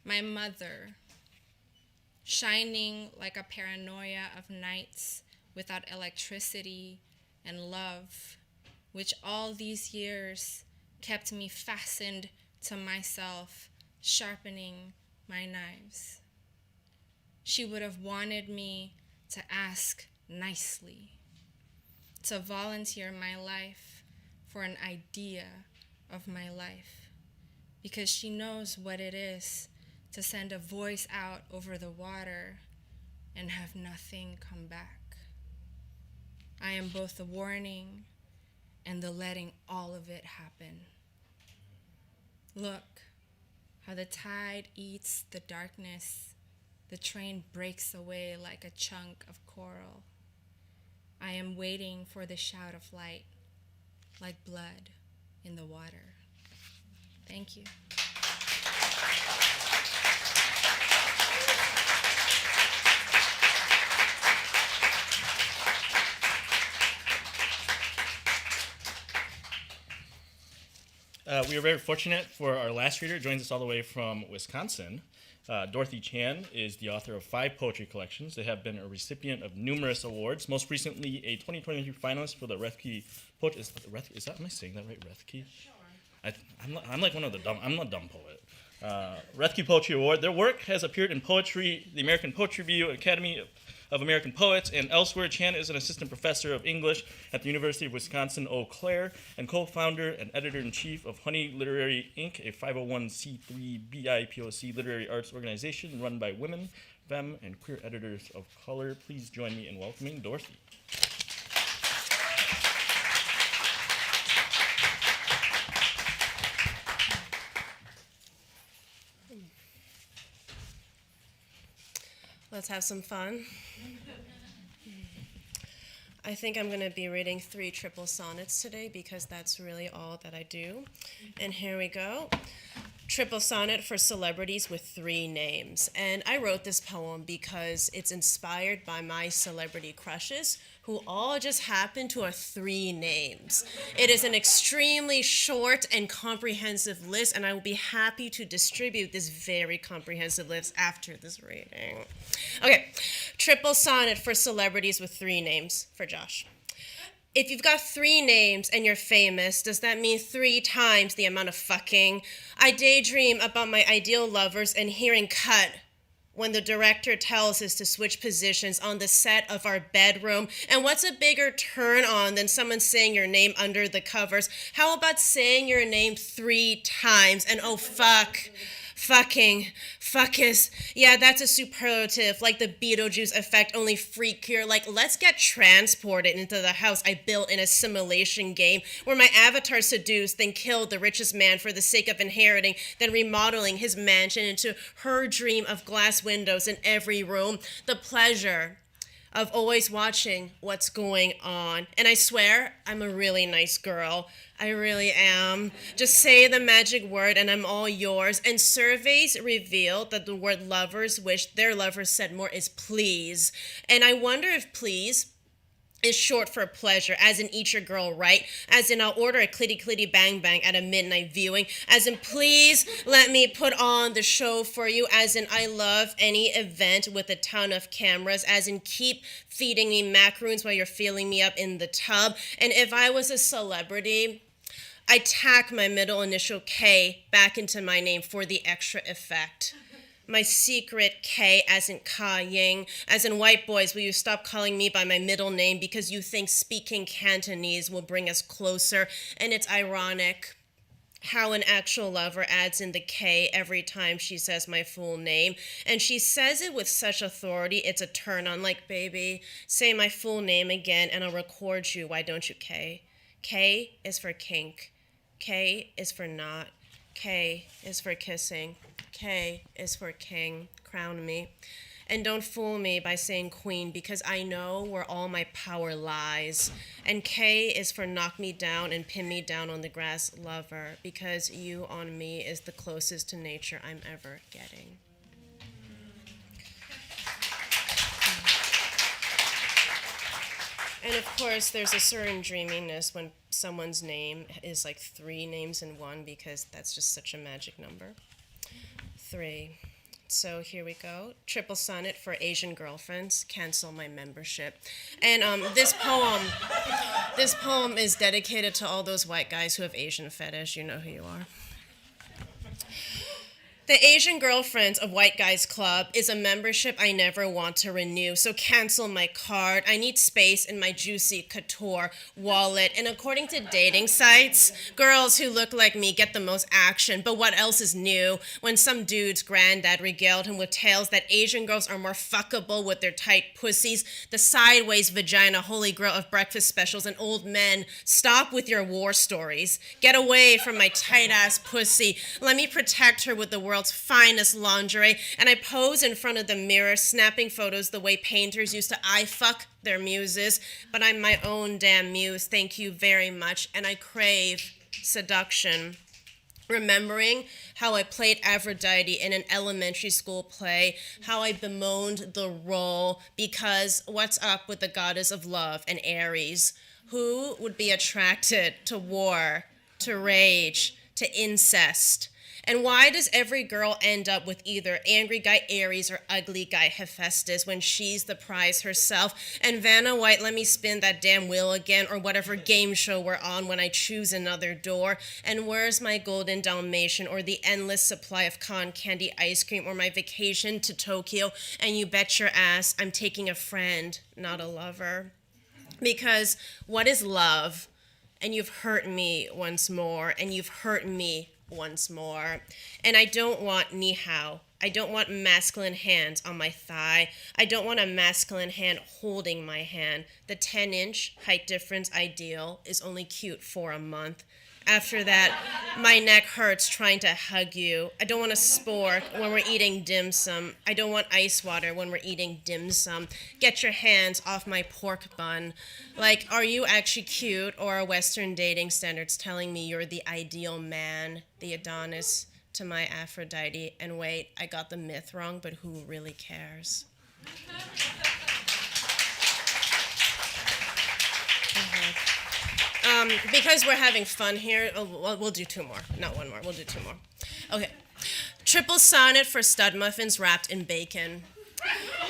My mother, shining like a paranoia of nights without electricity and love, which all these years kept me fastened to myself, sharpening my knives. She would have wanted me to ask nicely, to volunteer my life for an idea of my life, because she knows what it is to send a voice out over the water and have nothing come back. I am both the warning and the letting all of it happen. Look how the tide eats the darkness. The train breaks away like a chunk of coral. I am waiting for the shout of light, like blood in the water. Thank you. We are very fortunate for our last reader, joins us all the way from Wisconsin. Dorothy Chan is the author of 5 poetry collections. They have been a recipient of numerous awards, most recently a 2023 finalist for the Rethke Poetry. Is that, am I saying that right, Rethke? Sure. I'm like one of the dumb, I'm a dumb poet. Rethke Poetry Award. Their work has appeared in Poetry, the American Poetry Review, Academy of American Poets, and elsewhere. Chan is an assistant professor of English at the University of Wisconsin-Eau Claire and co-founder and editor-in-chief of Honey Literary Inc., a 501c3 BIPOC literary arts organization run by women, femme, and queer editors of color. Please join me in welcoming Dorothy. Let's have some fun. I think I'm going to be reading 3 triple sonnets today because that's really all that I do. And here we go. Triple sonnet for celebrities with 3 names. And I wrote this poem because it's inspired by my celebrity crushes, who all just happen to have 3 names. It is an extremely short and comprehensive list, and I will be happy to distribute this very comprehensive list after this reading. Okay, triple sonnet for celebrities with 3 names for Josh. If you've got 3 names and you're famous, does that mean 3 times the amount of fucking? I daydream about my ideal lovers and hearing cut when the director tells us to switch positions on the set of our bedroom. And what's a bigger turn on than someone saying your name under the covers? How about saying your name 3 times and oh fuck, fucking, fuckus. Yeah, that's a superlative, like the Beetlejuice effect, only freakier. Like, let's get transported into the house I built in a simulation game where my avatar seduced, then killed the richest man for the sake of inheriting, then remodeling his mansion into her dream of glass windows in every room. The pleasure of always watching what's going on. And I swear, I'm a really nice girl. I really am. Just say the magic word and I'm all yours. And surveys reveal that the word lovers wish their lovers said more is please. And I wonder if please is short for pleasure, as in eat your girl right, as in I'll order a clitty bang bang at a midnight viewing, as in please let me put on the show for you, as in I love any event with a ton of cameras, as in keep feeding me macaroons while you're filling me up in the tub. And if I was a celebrity, I tack my middle initial K back into my name for the extra effect. My secret K as in Ka-Ying, as in white boys, will you stop calling me by my middle name because you think speaking Cantonese will bring us closer? And it's ironic how an actual lover adds in the K every time she says my full name. And she says it with such authority, it's a turn on, like, baby, say my full name again and I'll record you, why don't you, K? K is for kink. K is for not. K is for kissing. K is for king, crown me. And don't fool me by saying queen, because I know where all my power lies. And K is for knock me down and pin me down on the grass, lover, because you on me is the closest to nature I'm ever getting. And of course, there's a certain dreaminess when someone's name is like 3 names in one, because that's just such a magic number. 3. So here we go. Triple sonnet for Asian girlfriends. Cancel my membership. And this poem is dedicated to all those white guys who have Asian fetish. You know who you are. The Asian Girlfriends of White Guys Club is a membership I never want to renew, so cancel my card. I need space in my juicy couture wallet. And according to dating sites, girls who look like me get the most action. But what else is new when some dude's granddad regaled him with tales that Asian girls are more fuckable with their tight pussies, the sideways vagina holy grail of breakfast specials, and old men? Stop with your war stories. Get away from my tight-ass pussy. Let me protect her with the world's finest lingerie, and I pose in front of the mirror, snapping photos the way painters used to eye fuck their muses. But I'm my own damn muse, thank you very much, and I crave seduction. Remembering how I played Aphrodite in an elementary school play, how I bemoaned the role, because what's up with the goddess of love and Ares? Who would be attracted to war, to rage, to incest? And why does every girl end up with either angry guy Ares or ugly guy Hephaestus when she's the prize herself? And Vanna White, let me spin that damn wheel again, or whatever game show we're on when I choose another door. And where's my golden Dalmatian, or the endless supply of con candy ice cream, or my vacation to Tokyo? And you bet your ass I'm taking a friend, not a lover. Because what is love? And you've hurt me once more, and you've hurt me once more. And I don't want ni hao. I don't want masculine hands on my thigh. I don't want a masculine hand holding my hand. The 10-inch height difference ideal is only cute for a month. After that, my neck hurts trying to hug you. I don't want a spork when we're eating dim sum. I don't want ice water when we're eating dim sum. Get your hands off my pork bun. Like, are you actually cute, or are Western dating standards telling me you're the ideal man, the Adonis to my Aphrodite? And wait, I got the myth wrong, but who really cares? Because we're having fun here, we'll do 2 more. Not 1 more, we'll do 2 more. Okay. Triple sonnet for stud muffins wrapped in bacon.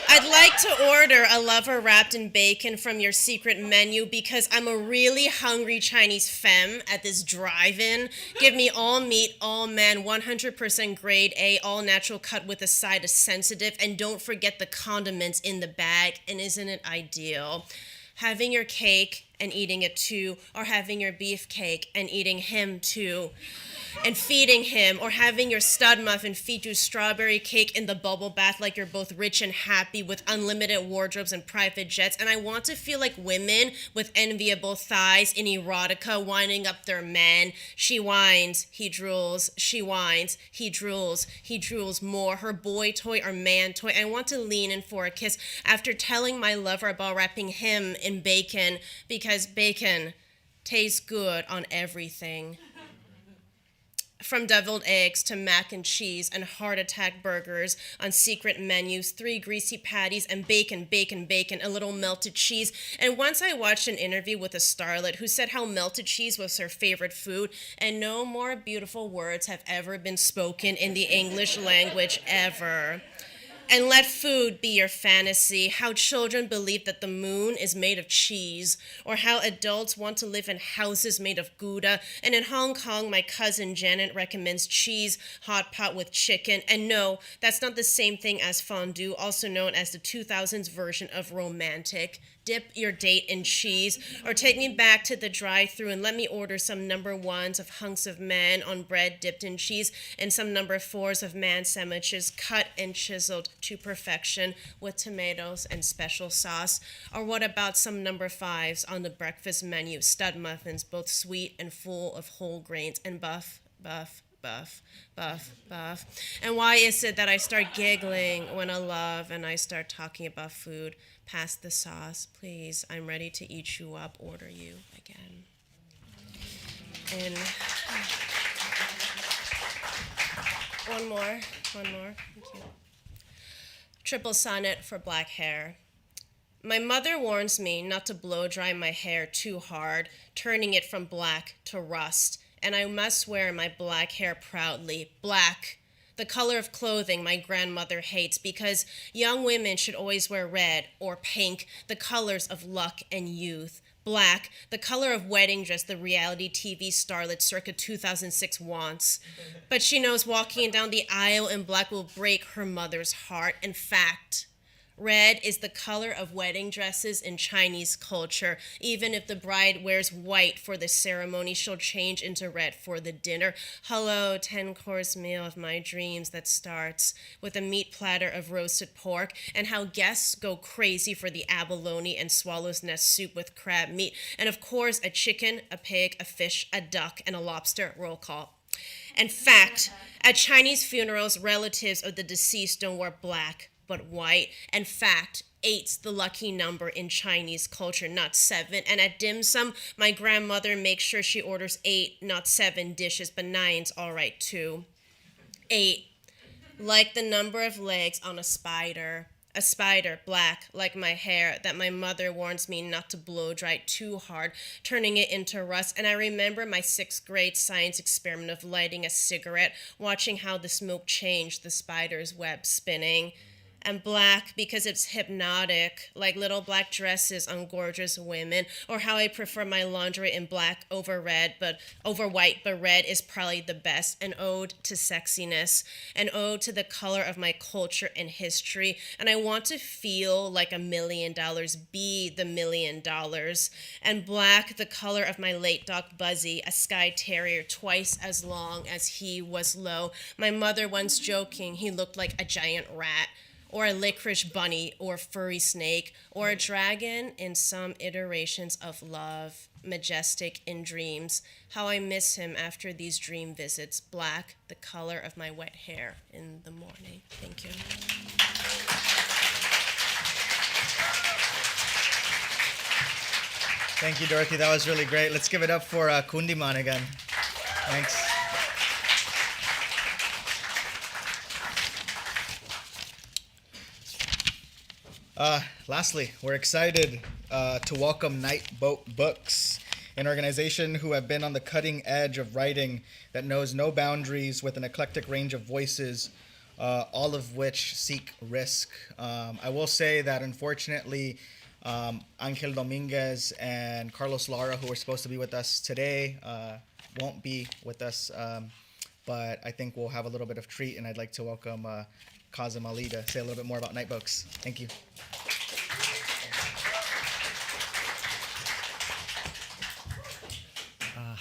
I'd like to order a lover wrapped in bacon from your secret menu, because I'm a really hungry Chinese femme at this drive-in. Give me all meat, all man, 100% grade A, all natural cut with a side of sensitive, and don't forget the condiments in the bag. And isn't it ideal? Having your cake and eating it too, or having your beefcake and eating him too, and feeding him, or having your stud muffin feed you strawberry cake in the bubble bath like you're both rich and happy with unlimited wardrobes and private jets. And I want to feel like women with enviable thighs in erotica winding up their men. She whines, he drools, she whines, he drools more. Her boy toy or man toy. I want to lean in for a kiss after telling my lover about wrapping him in bacon, because bacon tastes good on everything. From deviled eggs to mac and cheese and heart attack burgers on secret menus, 3 greasy patties and bacon, a little melted cheese. And once I watched an interview with a starlet who said how melted cheese was her favorite food, and no more beautiful words have ever been spoken in the English language ever. And let food be your fantasy, how children believe that the moon is made of cheese, or how adults want to live in houses made of Gouda. And in Hong Kong, my cousin Janet recommends cheese hot pot with chicken. And no, that's not the same thing as fondue, also known as the 2000s version of romantic. Dip your date in cheese, or take me back to the drive-thru and let me order some number 1s of hunks of man on bread dipped in cheese, and some number 4s of man sandwiches cut and chiseled to perfection with tomatoes and special sauce. Or what about some number 5s on the breakfast menu, stud muffins, both sweet and full of whole grains, and buff. And why is it that I start giggling when I love and I start talking about food? Pass the sauce, please. I'm ready to eat you up, order you again. And one more. Thank you. Triple sonnet for black hair. My mother warns me not to blow dry my hair too hard, turning it from black to rust, and I must wear my black hair proudly. Black, the color of clothing my grandmother hates, because young women should always wear red or pink, the colors of luck and youth. Black, the color of wedding dress the reality TV starlet circa 2006 wants. But she knows walking down the aisle in black will break her mother's heart. In fact, red is the color of wedding dresses in Chinese culture. Even if the bride wears white for the ceremony, she'll change into red for the dinner. Hello, 10-course meal of my dreams that starts with a meat platter of roasted pork, and how guests go crazy for the abalone and swallow's nest soup with crab meat. And of course, a chicken, a pig, a fish, a duck, and a lobster. Roll call. In fact, at Chinese funerals, relatives of the deceased don't wear black, but white. In fact, 8's the lucky number in Chinese culture, not 7. And at dim sum, my grandmother makes sure she orders 8, not 7 dishes, but 9's all right too. 8, like the number of legs on a spider. A spider, black, like my hair, that my mother warns me not to blow dry too hard, turning it into rust. And I remember my 6th grade science experiment of lighting a cigarette, watching how the smoke changed the spider's web spinning. And black because it's hypnotic, like little black dresses on gorgeous women, or how I prefer my laundry in black over white, but red is probably the best. An ode to sexiness, an ode to the color of my culture and history. And I want to feel like $1 million, be the $1 million. And black, the color of my late dog Buzzy, a Skye Terrier twice as long as he was low. My mother once joking he looked like a giant rat, or a licorice bunny, or furry snake, or a dragon in some iterations of love, majestic in dreams. How I miss him after these dream visits. Black, the color of my wet hair in the morning. Thank you. Thank you, Dorothy. That was really great. Let's give it up for Kundiman again. Thanks. Lastly, we're excited to welcome Nightboat Books, an organization who have been on the cutting edge of writing that knows no boundaries, with an eclectic range of voices, all of which seek risk. I will say that unfortunately, Angel Dominguez and Carlos Lara, who were supposed to be with us today, won't be with us, but I think we'll have a little bit of treat, and I'd like to welcome Kazim to say a little bit more about Nightboats. Thank you.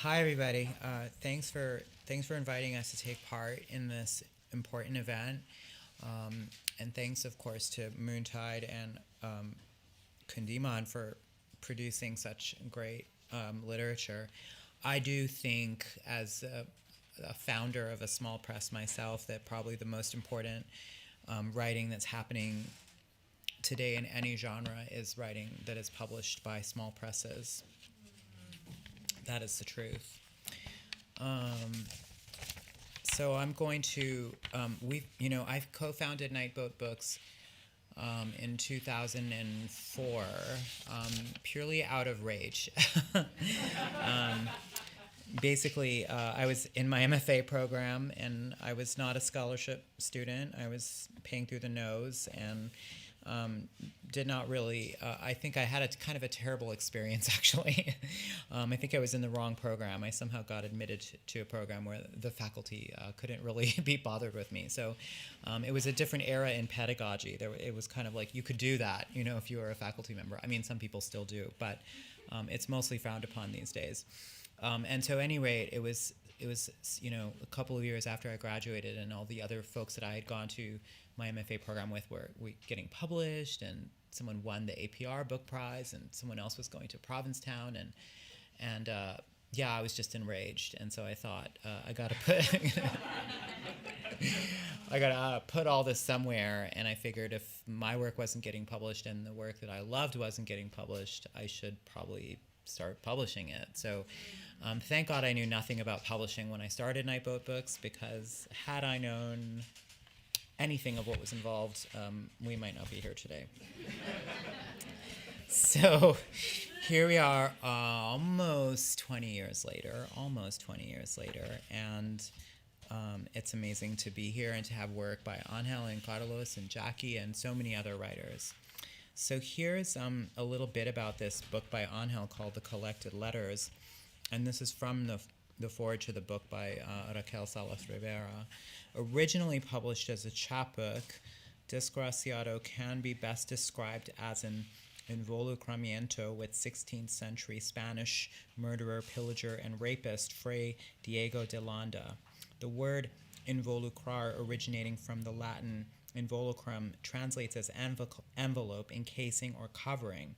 Hi, everybody. Thanks for inviting us to take part in this important event, and thanks, of course, to Moontide and Kundiman for producing such great literature. I do think, as a founder of a small press myself, that probably the most important writing that's happening today in any genre is writing that is published by small presses. That is the truth. So I'm going to, I've co-founded Nightboat Books in 2004, purely out of rage. Basically, I was in my MFA program, and I was not a scholarship student. I was paying through the nose, and did not really, I think I had a kind of a terrible experience, actually. I think I was in the wrong program. I somehow got admitted to a program where the faculty couldn't really be bothered with me. So it was a different era in pedagogy. It was kind of like you could do that, if you were a faculty member. I mean, some people still do, but it's mostly frowned upon these days. And so, at any rate, it was a couple of years after I graduated, and all the other folks that I had gone to my MFA program with were getting published, and someone won the APR book prize, and someone else was going to Provincetown, and I was just enraged, and so I thought I got to put all this somewhere, and I figured if my work wasn't getting published and the work that I loved wasn't getting published, I should probably start publishing it. So thank God I knew nothing about publishing when I started Nightboat Books, because had I known anything of what was involved, we might not be here today. So here we are almost 20 years later, and it's amazing to be here and to have work by Angel and Carlos and Jackie and so many other writers. So here's a little bit about this book by Angel called The Collected Letters, and this is from the foreword to the book by Raquel Salas Rivera. Originally published as a chapbook, Desgraciado can be best described as an involucramiento with 16th century Spanish murderer, pillager, and rapist Fray Diego de Landa. The word involucrar, originating from the Latin involucrum, translates as envelope, encasing, or covering.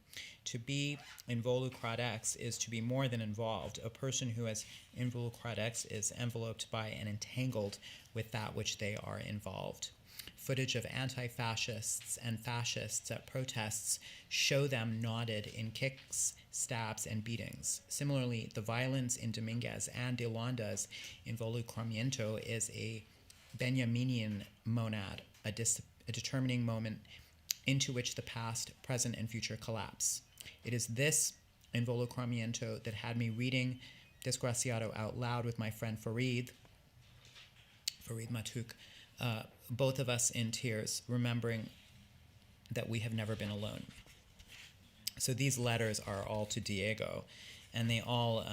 To be involucradex is to be more than involved. A person who is involucradex is enveloped by and entangled with that which they are involved. Footage of anti-fascists and fascists at protests show them knotted in kicks, stabs, and beatings. Similarly, the violence in Dominguez and de Landa's involucramiento is a Benjaminian monad, a determining moment into which the past, present, and future collapse. It is this involucramiento that had me reading Desgraciado out loud with my friend Farid Matuk, both of us in tears, remembering that we have never been alone. So these letters are all to Diego, and they all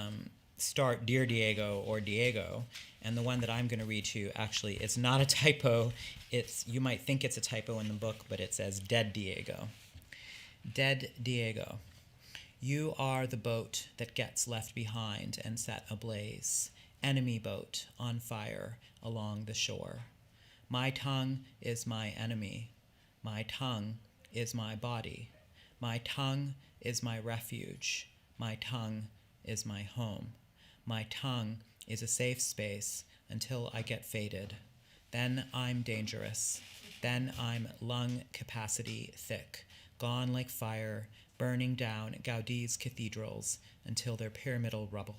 start Dear Diego or Diego, and the one that I'm going to read to you actually is not a typo. You might think it's a typo in the book, but it says Dead Diego. Dead Diego, you are the boat that gets left behind and set ablaze, enemy boat on fire along the shore. My tongue is my enemy. My tongue is my body. My tongue is my refuge. My tongue is my home. My tongue is a safe space until I get faded. Then I'm dangerous. Then I'm lung capacity thick, gone like fire, burning down Gaudi's cathedrals until they're pyramidal rubble.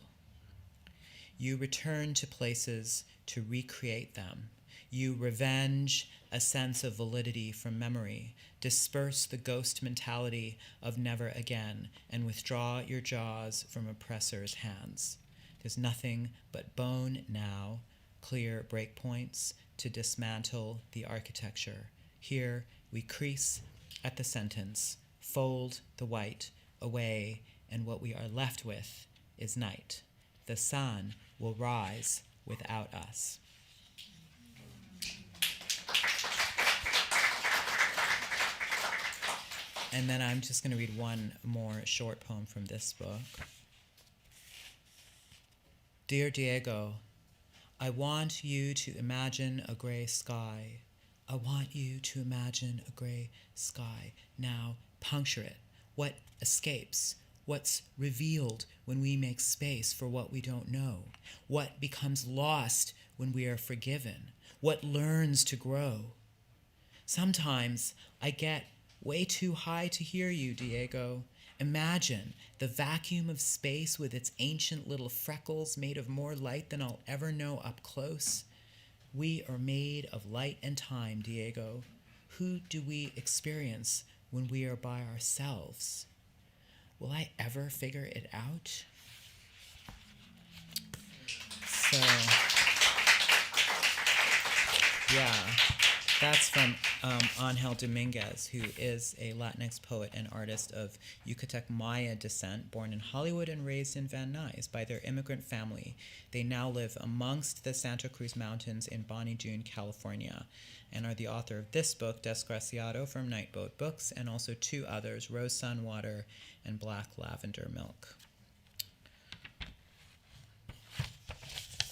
You return to places to recreate them. You revenge a sense of validity from memory, disperse the ghost mentality of never again, and withdraw your jaws from oppressors' hands. There's nothing but bone now, clear breakpoints to dismantle the architecture. Here we crease at the sentence, fold the white away, and what we are left with is night. The sun will rise without us. And then I'm just going to read one more short poem from this book. Dear Diego, I want you to imagine a gray sky. I want you to imagine a gray sky. Now, puncture it. What escapes? What's revealed when we make space for what we don't know? What becomes lost when we are forgiven? What learns to grow? Sometimes I get way too high to hear you, Diego. Imagine the vacuum of space with its ancient little freckles made of more light than I'll ever know up close. We are made of light and time, Diego. Who do we experience when we are by ourselves? Will I ever figure it out? So, yeah, that's from Angel Dominguez, who is a Latinx poet and artist of Yucatec Maya descent, born in Hollywood and raised in Van Nuys by their immigrant family. They now live amongst the Santa Cruz Mountains in Bonny Doon, California, and are the author of this book, Desgraciado, from Nightboat Books, and also two others, Rose Sun Water and Black Lavender Milk.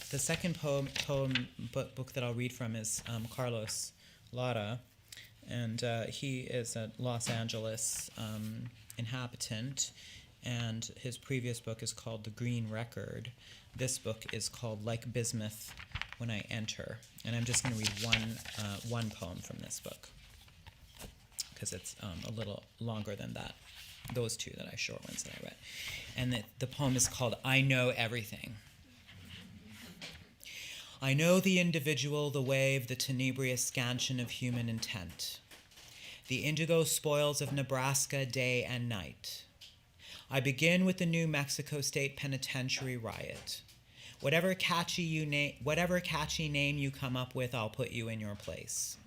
The second book that I'll read from is Carlos Lara, and he is a Los Angeles inhabitant, and his previous book is called The Green Record. This book is called Like Bismuth When I Enter, and I'm just going to read one poem from this book, because it's a little longer than those two short ones that I read. And the poem is called I Know Everything. I know the individual, the wave, the tenebrious scansion of human intent. The indigo spoils of Nebraska day and night. I begin with the New Mexico State Penitentiary riot. Whatever catchy name you come up with, I'll put you in your place.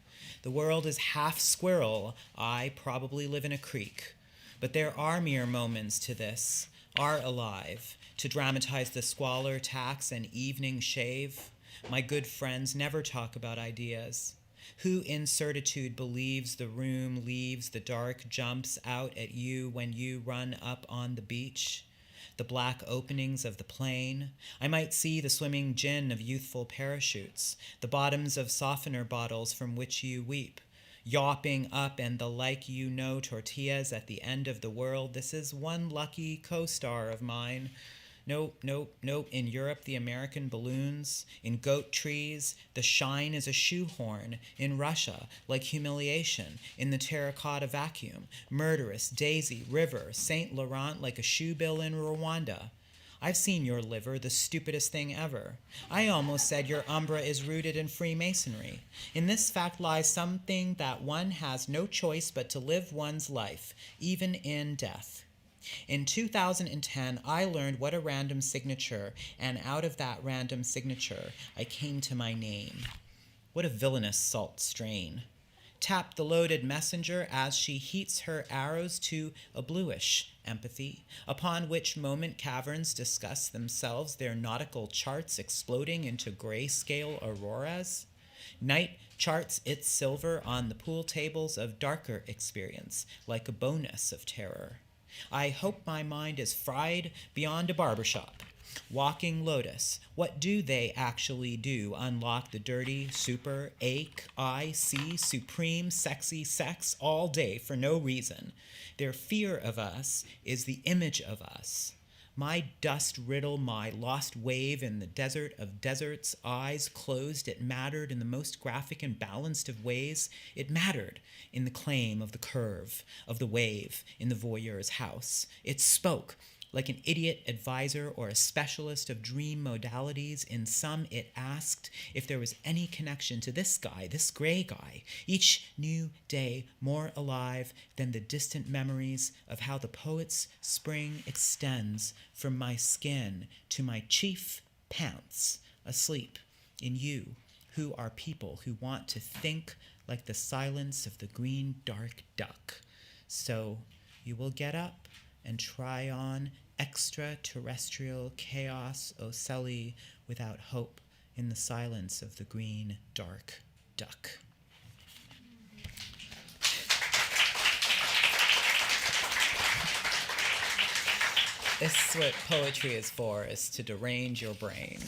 The world is half squirrel. I probably live in a creek. But there are mere moments to this, are alive, to dramatize the squalor, tax, and evening shave. My good friends never talk about ideas. Who in certitude believes the room leaves the dark, jumps out at you when you run up on the beach? The black openings of the plain. I might see the swimming gin of youthful parachutes, the bottoms of softener bottles from which you weep, yawping up and the like tortillas at the end of the world. This is one lucky co-star of mine. Nope. In Europe, the American balloons. In goat trees, the shine is a shoehorn. In Russia, like humiliation. In the terracotta vacuum, murderous, daisy, river, Saint Laurent like a shoe bill in Rwanda. I've seen your liver, the stupidest thing ever. I almost said your umbra is rooted in Freemasonry. In this fact lies something that one has no choice but to live one's life, even in death. In 2010, I learned what a random signature, and out of that random signature, I came to my name. What a villainous salt strain. Tap the loaded messenger as she heats her arrows to a bluish empathy, upon which moment caverns discuss themselves, their nautical charts exploding into grayscale auroras. Night charts its silver on the pool tables of darker experience, like a bonus of terror. I hope my mind is fried beyond a barbershop. Walking Lotus, what do they actually do? Unlock the dirty, super, ache, I, see, supreme, sexy sex all day for no reason. Their fear of us is the image of us. My dust riddle, my lost wave in the desert of deserts, eyes closed, it mattered in the most graphic and balanced of ways. It mattered in the claim of the curve of the wave in the voyeur's house. It spoke like an idiot advisor or a specialist of dream modalities. In some, it asked if there was any connection to this guy, this gray guy, each new day more alive than the distant memories of how the poet's spring extends from my skin to my chief pants, asleep in you, who are people who want to think like the silence of the green dark duck. So you will get up and try on extraterrestrial chaos ocelli without hope in the silence of the green dark duck. This is what poetry is for, is to derange your brain.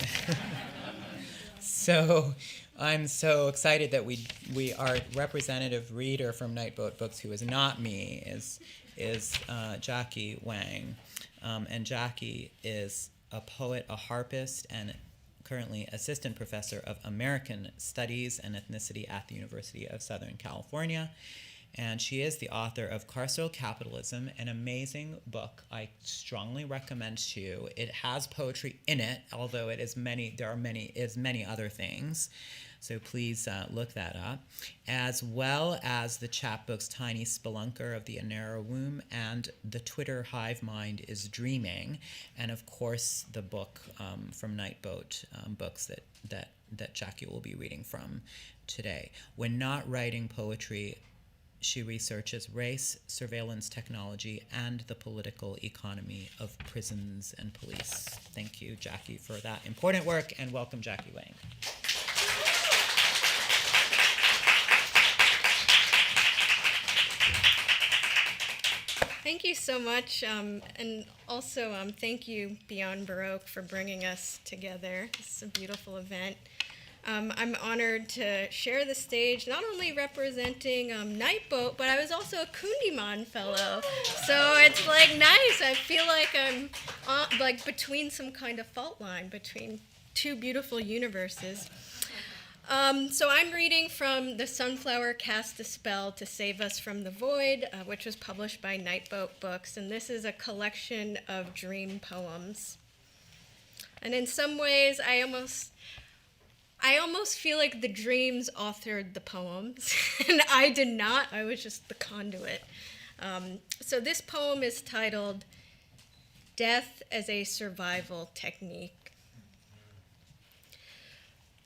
So I'm so excited that we our representative reader from Nightboat Books, who is not me, is Jackie Wang. And Jackie is a poet, a harpist, and currently assistant professor of American Studies and Ethnicity at the University of Southern California. And she is the author of Carceral Capitalism, an amazing book I strongly recommend to you. It has poetry in it, although there are many other things. So please look that up, as well as the chapbooks Tiny Spelunker of the Anara Womb and The Twitter Hive Mind is Dreaming, and of course the book from Nightboat Books that Jackie will be reading from today. When not writing poetry, she researches race, surveillance technology, and the political economy of prisons and police. Thank you, Jackie, for that important work, and welcome, Jackie Wang. Thank you so much, and also thank you, Beyond Baroque, for bringing us together. This is a beautiful event. I'm honored to share the stage, not only representing Nightboat, but I was also a Kundiman fellow. So it's like nice. I feel like I'm like between some kind of fault line between two beautiful universes. So I'm reading from The Sunflower Cast a Spell to Save Us from the Void, which was published by Nightboat Books, and this is a collection of dream poems. And in some ways, I almost feel like the dreams authored the poems, and I did not. I was just the conduit. So this poem is titled Death as a Survival Technique.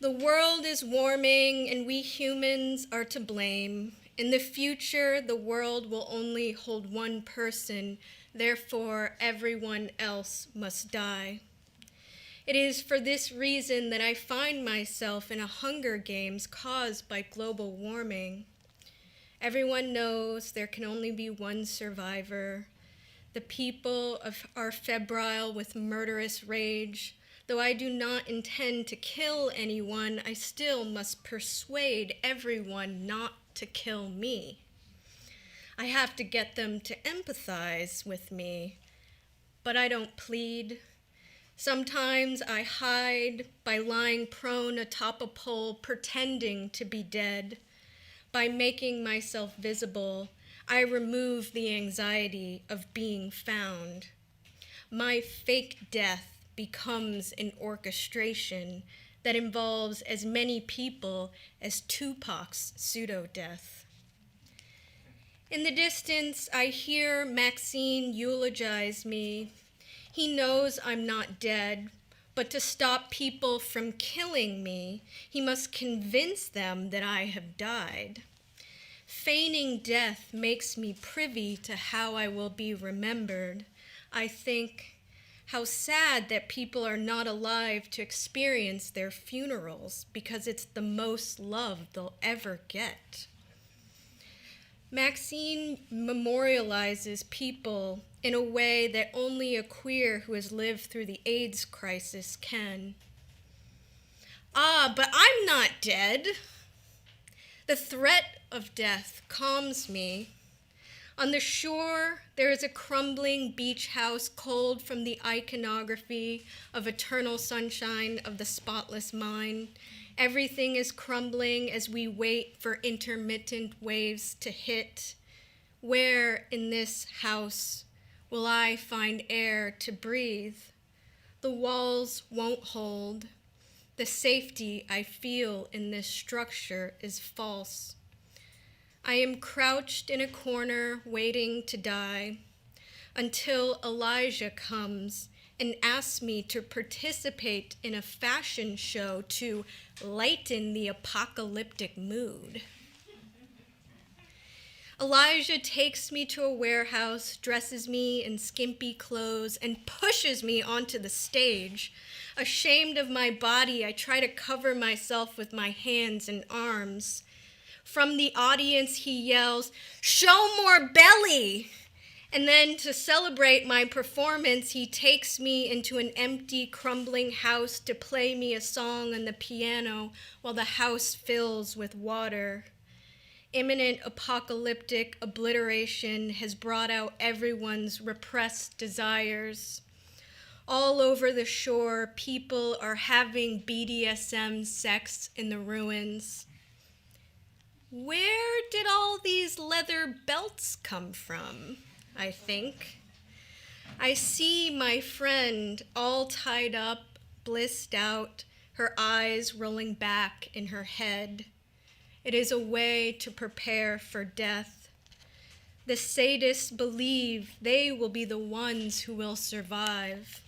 The world is warming, and we humans are to blame. In the future, the world will only hold one person, therefore everyone else must die. It is for this reason that I find myself in a Hunger Games caused by global warming. Everyone knows there can only be one survivor. The people are febrile with murderous rage. Though I do not intend to kill anyone, I still must persuade everyone not to kill me. I have to get them to empathize with me, but I don't plead. Sometimes I hide by lying prone atop a pole, pretending to be dead. By making myself visible, I remove the anxiety of being found. My fake death becomes an orchestration that involves as many people as Tupac's pseudo-death. In the distance, I hear Maxine eulogize me. He knows I'm not dead, but to stop people from killing me, he must convince them that I have died. Feigning death makes me privy to how I will be remembered. I think, how sad that people are not alive to experience their funerals because it's the most love they'll ever get. Maxine memorializes people in a way that only a queer who has lived through the AIDS crisis can. Ah, but I'm not dead. The threat of death calms me. On the shore, there is a crumbling beach house cold from the iconography of eternal sunshine of the spotless mind. Everything is crumbling as we wait for intermittent waves to hit. Where in this house will I find air to breathe? The walls won't hold. The safety I feel in this structure is false. I am crouched in a corner waiting to die until Elijah comes and asks me to participate in a fashion show to lighten the apocalyptic mood. Elijah takes me to a warehouse, dresses me in skimpy clothes, and pushes me onto the stage. Ashamed of my body, I try to cover myself with my hands and arms. From the audience, he yells, "Show more belly!" And then to celebrate my performance, he takes me into an empty, crumbling house to play me a song on the piano while the house fills with water. Imminent apocalyptic obliteration has brought out everyone's repressed desires. All over the shore, people are having BDSM sex in the ruins. Where did all these leather belts come from? I think. I see my friend all tied up, blissed out, her eyes rolling back in her head. It is a way to prepare for death. The sadists believe they will be the ones who will survive.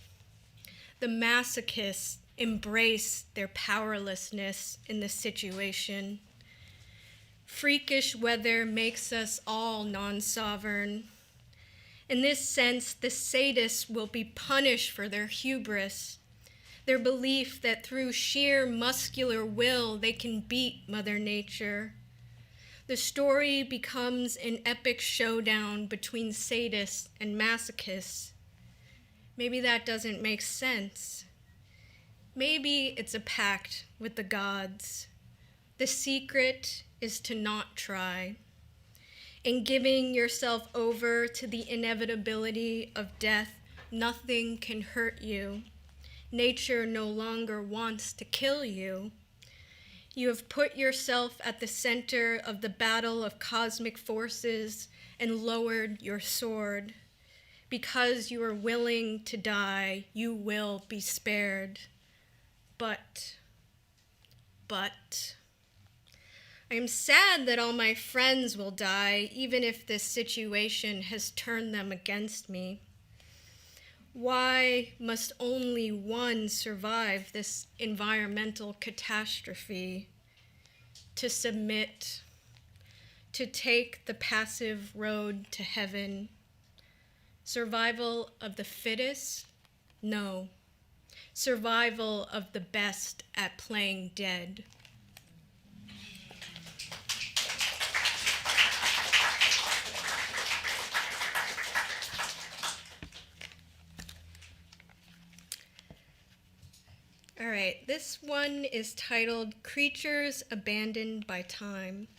The masochists embrace their powerlessness in the situation. Freakish weather makes us all non-sovereign. In this sense, the sadists will be punished for their hubris, their belief that through sheer muscular will they can beat Mother Nature. The story becomes an epic showdown between sadists and masochists. Maybe that doesn't make sense. Maybe it's a pact with the gods. The secret is to not try. In giving yourself over to the inevitability of death, nothing can hurt you. Nature no longer wants to kill you. You have put yourself at the center of the battle of cosmic forces and lowered your sword. Because you are willing to die, you will be spared. But but I am sad that all my friends will die, even if this situation has turned them against me. Why must only one survive this environmental catastrophe? To submit, to take the passive road to heaven. Survival of the fittest? No. Survival of the best at playing dead. All right, this one is titled Creatures Abandoned by Time.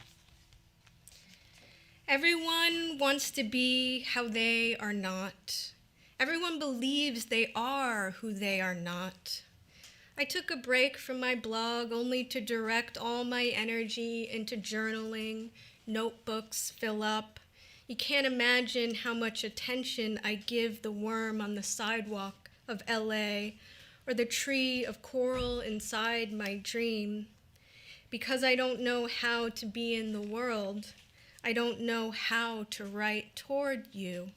Everyone wants to be how they are not. Everyone believes they are who they are not. I took a break from my blog only to direct all my energy into journaling, notebooks fill up. You can't imagine how much attention I give the worm on the sidewalk of LA, or the tree of coral inside my dream. Because I don't know how to be in the world, I don't know how to write toward you.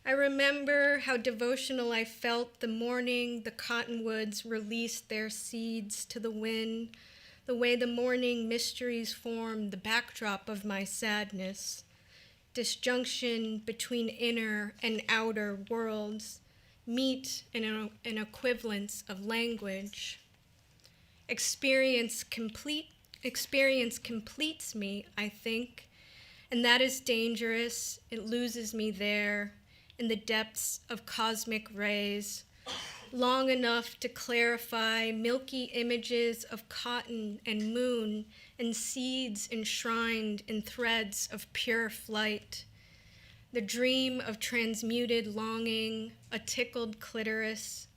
I remember how devotional I felt the morning the cottonwoods released their seeds to the wind, the way the morning mysteries formed the backdrop of my sadness, disjunction between inner and outer worlds, meet in an equivalence of language. Experience completes me, I think, and that is dangerous. It loses me there in the depths of cosmic rays, long enough to clarify milky images of cotton and moon and seeds enshrined in threads of pure flight. The dream of transmuted longing, a tickled clitoris.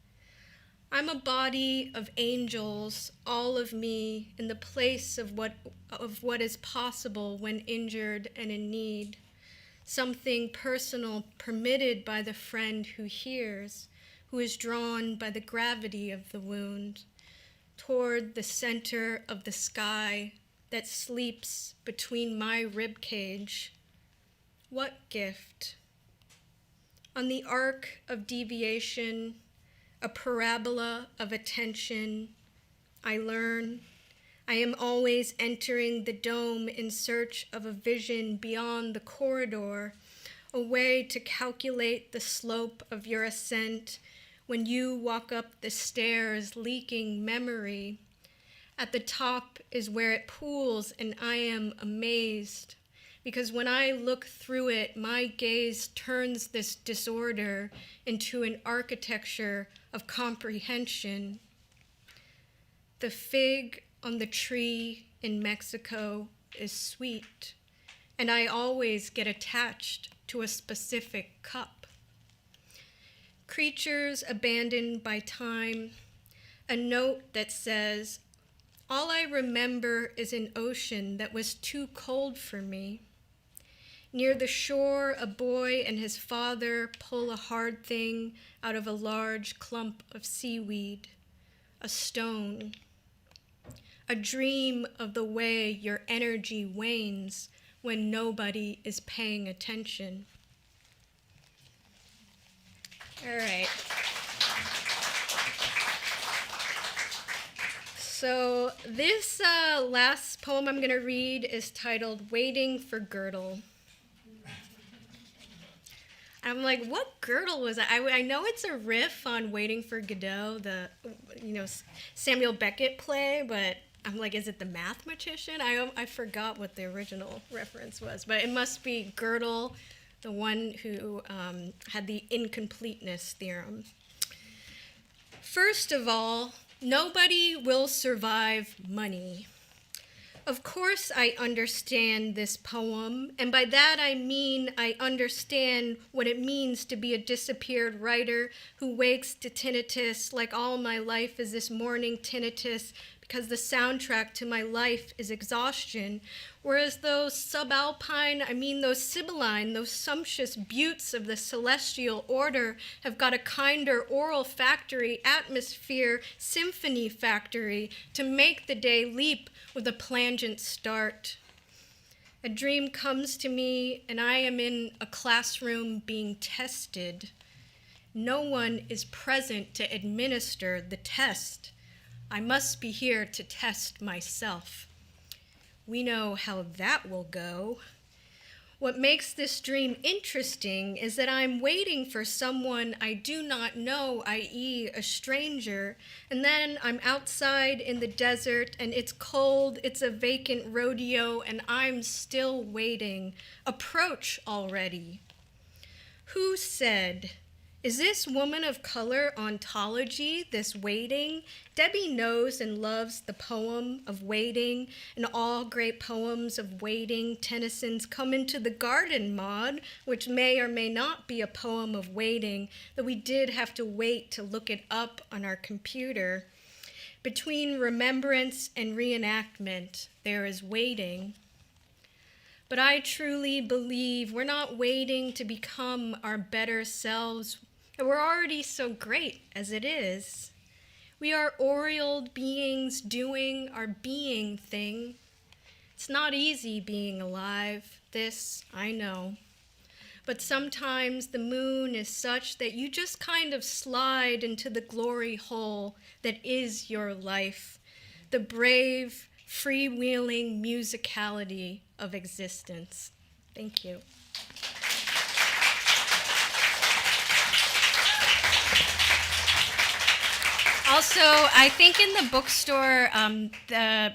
I'm a body of angels, all of me, in the place of what is possible when injured and in need. Something personal permitted by the friend who hears, who is drawn by the gravity of the wound, toward the center of the sky that sleeps between my rib cage. What gift? On the arc of deviation, a parabola of attention, I learn. I am always entering the dome in search of a vision beyond the corridor, a way to calculate the slope of your ascent when you walk up the stairs leaking memory. At the top is where it pools, and I am amazed. Because when I look through it, my gaze turns this disorder into an architecture of comprehension. The fig on the tree in Mexico is sweet, and I always get attached to a specific cup. Creatures abandoned by time, a note that says, all I remember is an ocean that was too cold for me. Near the shore, a boy and his father pull a hard thing out of a large clump of seaweed, a stone. A dream of the way your energy wanes when nobody is paying attention. All right. So this last poem I'm going to read is titled Waiting for Girdle. I'm like, what girdle was that? I know it's a riff on Waiting for Godot, the Samuel Beckett play, but I'm like, is it the mathematician? I forgot what the original reference was, but it must be Gödel, the one who had the incompleteness theorem. First of all, nobody will survive money. Of course I understand this poem, and by that I mean I understand what it means to be a disappeared writer who wakes to tinnitus like all my life is this morning tinnitus because the soundtrack to my life is exhaustion, whereas those those sibylline, those sumptuous buttes of the celestial order have got a kinder oral factory, atmosphere, symphony factory to make the day leap with a plangent start. A dream comes to me, and I am in a classroom being tested. No one is present to administer the test. I must be here to test myself. We know how that will go. What makes this dream interesting is that I'm waiting for someone I do not know, i.e. a stranger, and then I'm outside in the desert and it's cold, it's a vacant rodeo, and I'm still waiting. Approach already. Who said, is this woman of color ontology, this waiting? Debbie knows and loves the poem of waiting, and all great poems of waiting. Tennyson's Come Into the Garden, Maud, which may or may not be a poem of waiting, though we did have to wait to look it up on our computer. Between remembrance and reenactment, there is waiting. But I truly believe we're not waiting to become our better selves. We're already so great as it is. We are aureoled beings doing our being thing. It's not easy being alive, this I know. But sometimes the moon is such that you just kind of slide into the glory hole that is your life, the brave, freewheeling musicality of existence. Thank you. Also, I think in the bookstore, the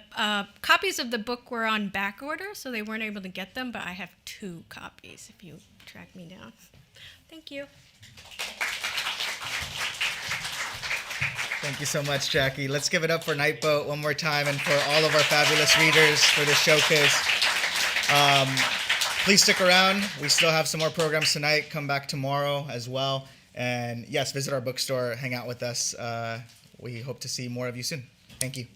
copies of the book were on back order, so they weren't able to get them, but I have 2 copies if you track me down. Thank you. Thank you so much, Jackie. Let's give it up for Nightboat one more time and for all of our fabulous readers for this showcase. Please stick around. We still have some more programs tonight. Come back tomorrow as well. And yes, visit our bookstore. Hang out with us. We hope to see more of you soon. Thank you.